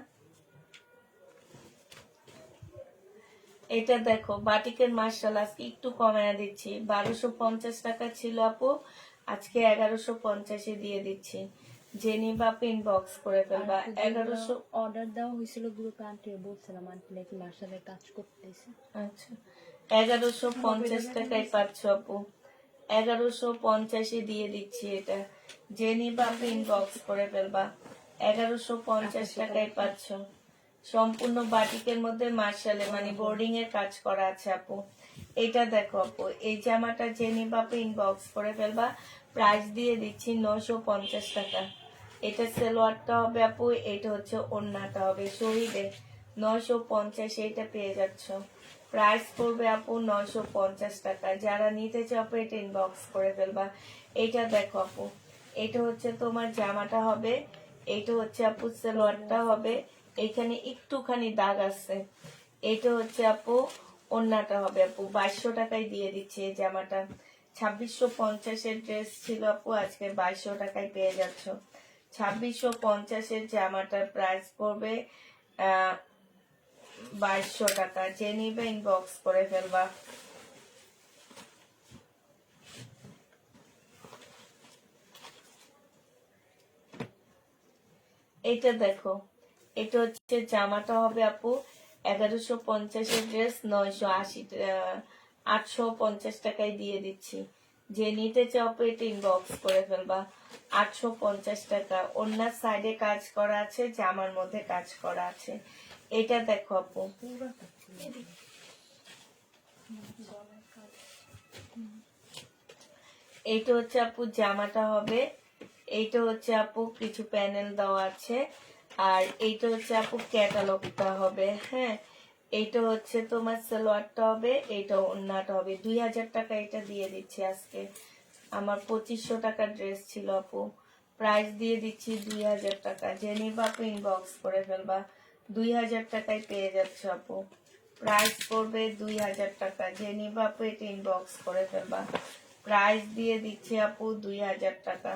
এটা দেখো বাটিকের মার্শাল আজকে একটু কমায় দিচ্ছি। 1250 টাকা ছিল আপু, আজকে 1150-এ দিয়ে দিচ্ছি। জেনি বাপু ইনবক্স করে ফেলবা। 1100 অর্ডার দেওয়া হয়েছিল গ্রুপে, আন্টি বলছিলাম আন্টি নাকি মার্শালের কাজ করতেছে। আচ্ছা, 1150 টাকায় পাচ্ছ আপু। 1150-এ দিয়ে দিচ্ছি এটা। জেনি বাপু ইনবক্স করে ফেলবা। 1150 টাকায় পাচ্ছ। সম্পূর্ণ বাটিকের মধ্যে মার্শালে মানে বোর্ডিং এর কাজ করা আছে আপু। এটা দেখো আপু, এই জামাটা জেনি বাপু ইনবক্স করে ফেলবা। প্রাইস দিয়ে দিচ্ছি 950 টাকা। এটা সালোয়ারটা হবে আপু, এটা হচ্ছে ওড়নাটা হবে। শহীদের 950 এটা পেয়ে যাচ্ছ। প্রাইস পড়বে আপু 950 টাকা। যারা নিতে চাও এটা ইনবক্স করে ফেলবা। এটা দেখো আপু, এটা হচ্ছে তোমার জামাটা হবে, এটা হচ্ছে আপু সালোয়ারটা হবে, এখানে একটুখানি দাগ আছে। এটা হচ্ছে আপু ওড়নাটা হবে আপু। 2200 টাকায় দিয়ে দিচ্ছে এই জামাটা। 2650-এর ড্রেস ছিল আপু, আজকে 2200 টাকায় পেয়ে যাচ্ছ। 2650-এর জামাটার প্রাইস পড়বে 2200 টাকা। যে নিবে ইনবক্স করে ফেলবা। এটা দেখো, এটা হচ্ছে জামাটা হবে আপু 1150-এর ড্রেস 850 টাকায় দিয়ে দিচ্ছি। যে নিতে চাও আপু এটা ইনবক্স করে ফেলবা। 850 টাকা। ওনার সাইডে কাজ করা আছে, জামার মধ্যে কাজ করা আছে। এটা দেখো আপু, এইটা হচ্ছে আপু জামাটা হবে। এইটা হচ্ছে আপু কিছু প্যানেল দেওয়া আছে। আর এইটা হচ্ছে আপু ক্যাটালগটা হবে। হ্যাঁ, এইটা হচ্ছে তোমার সালোয়ারটা হবে, এইটা ওড়নাটা হবে। 2000 টাকা এটা দিয়ে দিচ্ছি আজকে। আমার 2500 টাকার ড্রেস ছিল আপু, প্রাইস দিয়ে দিচ্ছি 2000 টাকা। যে নিবা আপু ইনবক্স করে ফেলবা। 2000 টাকায় পেয়ে যাচ্ছে আপু, প্রাইস পড়বে 2000 টাকা। যে নিবা আপু এটা ইনবক্স করে ফেলবা। প্রাইস দিয়ে দিচ্ছি আপু 2000 টাকা,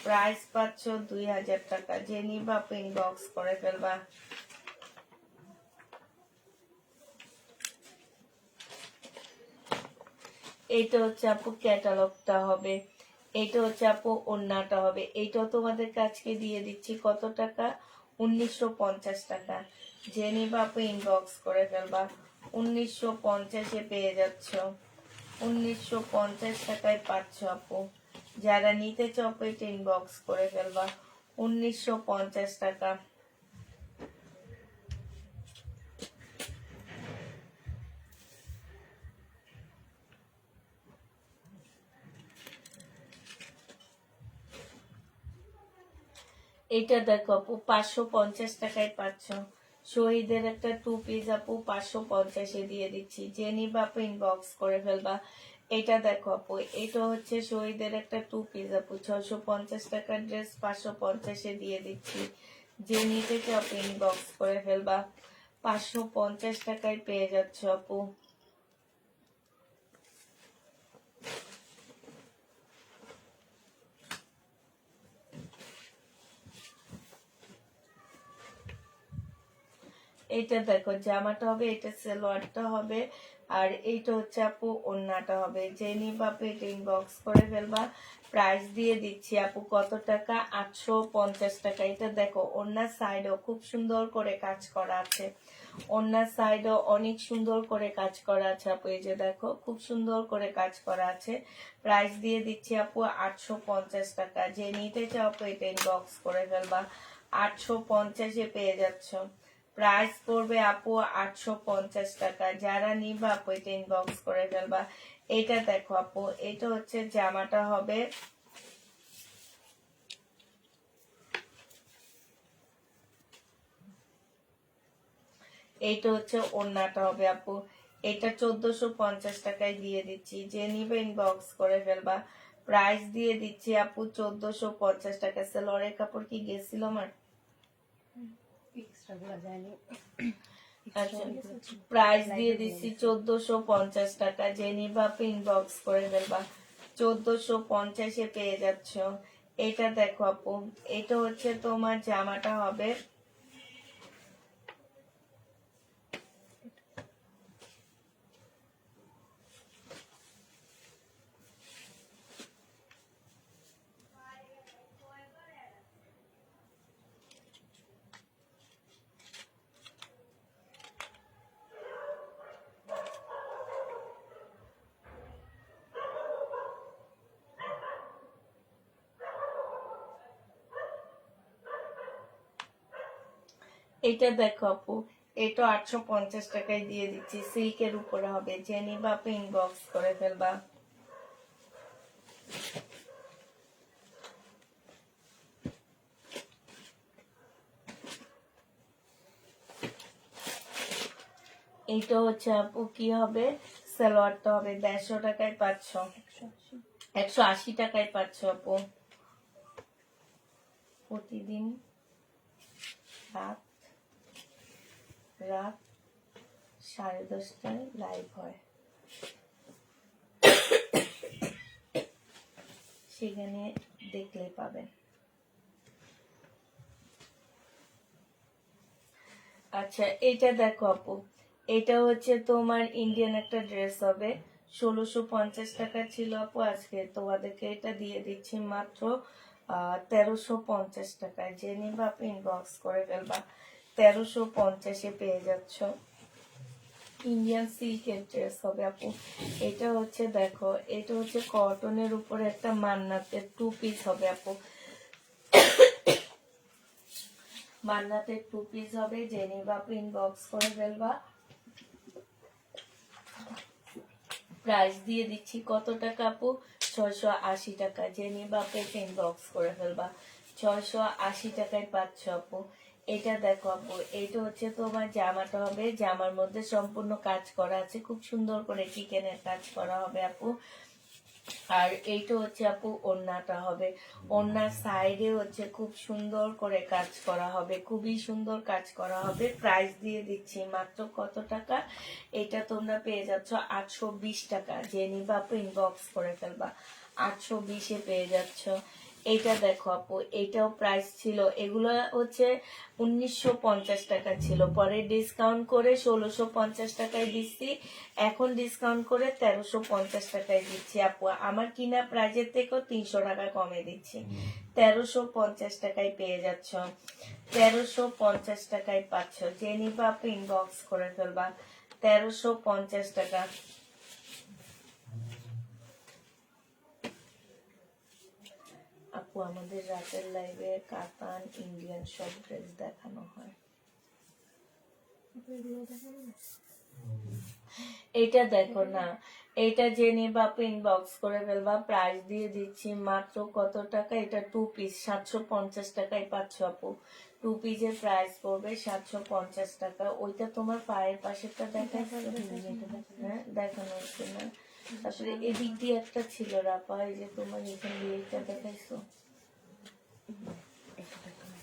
প্রাইস পাচ্ছ 2000 টাকা। যে নিবা আপু ইনবক্স করে ফেলবা। এইটা হচ্ছে আপু ক্যাটালগটা হবে। এইটা হচ্ছে আপু ওড়নাটা হবে। এইটাও তোমাদের কাছকে দিয়ে দিচ্ছি কত টাকা? 1950 টাকা। যে নিবা আপু ইনবক্স করে ফেলবা। 1950-এ পেয়ে যাচ্ছ, 1950 টাকায় পাচ্ছ আপু। যারা নিতে চাও আপু এটা ইনবক্স করে ফেলবা। 1950 টাকা। এটা দেখো আপু 550 টাকায় পাচ্ছ। শহীদের একটা 2 পিস আপু 550-এ দিয়ে দিচ্ছি। যে নিবা আপু ইনবক্স করে ফেলবা। এটা দেখো আপু, এটা হচ্ছে শহীদের একটা 2 পিস আপু 650 টাকার ড্রেস 550-এ দিয়ে দিচ্ছি। যে নিতে চাও আপু ইনবক্স করে ফেলবা। 550 টাকায় পেয়ে যাচ্ছ আপু। এইটা দেখো জামাটা হবে, এটা সালোয়ারটা হবে, আর এইটা হচ্ছে আপু ওড়নাটা হবে। যে নিবা আপু এটা ইনবক্স করে ফেলবা। প্রাইস দিয়ে দিচ্ছি আপু কত টাকা? 850 টাকা। এটা দেখো ওড়নার সাইডও খুব সুন্দর করে কাজ করা আছে। ওড়নার সাইডও অনেক সুন্দর করে কাজ করা আছে আপু। এই যে দেখো খুব সুন্দর করে কাজ করা আছে। প্রাইস দিয়ে দিচ্ছি আপু 850 টাকা। যে নিতে চাও আপু এটা ইনবক্স করে ফেলবা। 850-এ পেয়ে যাচ্ছ। প্রাইস পড়বে আপু 850 টাকা। যারা নিবা আপু এটা ইনবক্স করে ফেলবা। এটা দেখো আপু, এটা হচ্ছে জামাটা হবে। এইটা হচ্ছে ওড়নাটা হবে আপু। এটা 1450 টাকায় দিয়ে দিচ্ছি। যে নিবে ইনবক্স করে ফেলবা। প্রাইস দিয়ে দিচ্ছি আপু 1450 টাকা। সেলরের কাপড় কি গেছিল আমার? আচ্ছা, প্রাইস দিয়ে দিচ্ছি 1450 টাকা। যে নিবা আপু ইনবক্স করে ফেলবা। 1450-এ পেয়ে যাচ্ছ। এটা দেখো আপু, এটা হচ্ছে তোমার জামাটা হবে। এটা দেখো আপু, এটা 850 টাকায় দিয়ে দিচ্ছি। সিল্কের উপরে হবে। যে নিবা আপু ইনবক্স করে ফেলবা। এইটা হচ্ছে আপু কি হবে? সালোয়ারটা হবে। 150 টাকায় পাচ্ছ, 180 টাকায় পাচ্ছ আপু। প্রতিদিন রাত রাত 10:30টায় লাইভ হয়, সেখানে দেখলেই পাবেন। আচ্ছা, এটা দেখো আপু, এটা হচ্ছে তোমার ইন্ডিয়ান একটা ড্রেস হবে। 1650 টাকা ছিল আপু, আজকে তোমাদেরকে এটা দিয়ে দিচ্ছি মাত্র 1350 টাকায়, যে নিবা আপনি ইনবক্স করে ফেলবা। 1350-এ পেয়ে যাচ্ছ। ইন্ডিয়ান সিল্কের ড্রেস হবে আপু। এটা হচ্ছে দেখো, এটা হচ্ছে কটনের উপরে একটা মান্নাতের 2 পিস হবে আপু। মান্নাতের 2 পিস হবে, যে নিবা আপনি ইনবক্স করে ফেলবা। প্রাইস দিয়ে দিচ্ছি কত টাকা আপু? 680 টাকা। যে নিবা আপনি ইনবক্স করে ফেলবা। 680 টাকায় পাচ্ছ আপু। এটা দেখো আপু, এটা হচ্ছে তোমার জামাটা হবে, জামার মধ্যে সম্পূর্ণ কাজ করা আছে, খুব সুন্দর করে চিকেনের কাজ করা হবে আপু। আর এইটা হচ্ছে আপু ওড়নাটা হবে, ওড়নার সাইডে হচ্ছে খুব সুন্দর করে কাজ করা হবে, খুবই সুন্দর কাজ করা হবে। প্রাইস দিয়ে দিচ্ছি মাত্র কত টাকা? এটা তোমরা পেয়ে যাচ্ছ 820 টাকা। যে নিবা আপু ইনবক্স করে ফেলবা। 820-এ পেয়ে যাচ্ছ। এইটা দেখো আপু, এইটাও প্রাইস ছিল, এগুলো হচ্ছে 1950 টাকা ছিল, পরে ডিসকাউন্ট করে 1650 টাকায় দিচ্ছি, এখন ডিসকাউন্ট করে 1350 টাকায় দিচ্ছি আপু। আমার কিনা প্রাইজের থেকেও 300 টাকা কমে দিচ্ছি। 1350 টাকায় পেয়ে যাচ্ছ। 1350 টাকায় পাচ্ছ। যে নিবা আপু ইনবক্স করে ফেলবা। 1350 টাকা। আপু আমাদের রাতের লাইভে কাতান ইন্ডিয়ান সব ড্রেস দেখানো হয়। এগুলো দেখাবো না? এটা দেখো না, এটা যে নিবা আপু ইনবক্স করে ফেলবা। প্রাইস দিয়ে দিচ্ছি মাত্র কত টাকা? এটা 2 পিস 750 টাকায় পাচ্ছ আপু। 2 পিসের প্রাইস পড়বে 750 টাকা। ওইটা তোমার পায়ের পাশেরটা দেখাচ্ছ? হ্যাঁ, দেখানো হচ্ছে না। তারপরে এদিক দিয়ে একটা ছিল রাপা, এই যে তোমার এখান দিয়ে এটা দেখাইছো।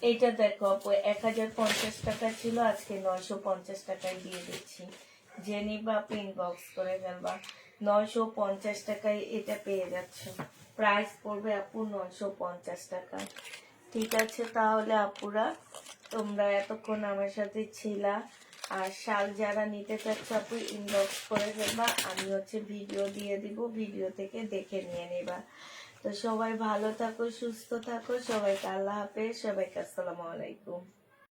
এইটা দেখো আপু, 1050 টাকা ছিল, আজকে 950 টাকায় দিয়ে দিচ্ছি। যে নিবা আপু ইনবক্স করে ফেলবা। 950 টাকায় এটা পেয়ে যাচ্ছ। প্রাইস পড়বে আপু 950 টাকা। ঠিক আছে তাহলে আপুরা, তোমরা এতক্ষণ আমার সাথে ছিলা। আর শাল যারা নিতে চাচ্ছ আপু ইনবক্স করে ফেলবা, আমি হচ্ছে ভিডিও দিয়ে দিব, ভিডিও থেকে দেখে নিয়ে নিবা। তো সবাই ভালো থাকো, সুস্থ থাকো, সবাইকে আল্লাহ হাফেজ, সবাইকে আসসালামু আলাইকুম।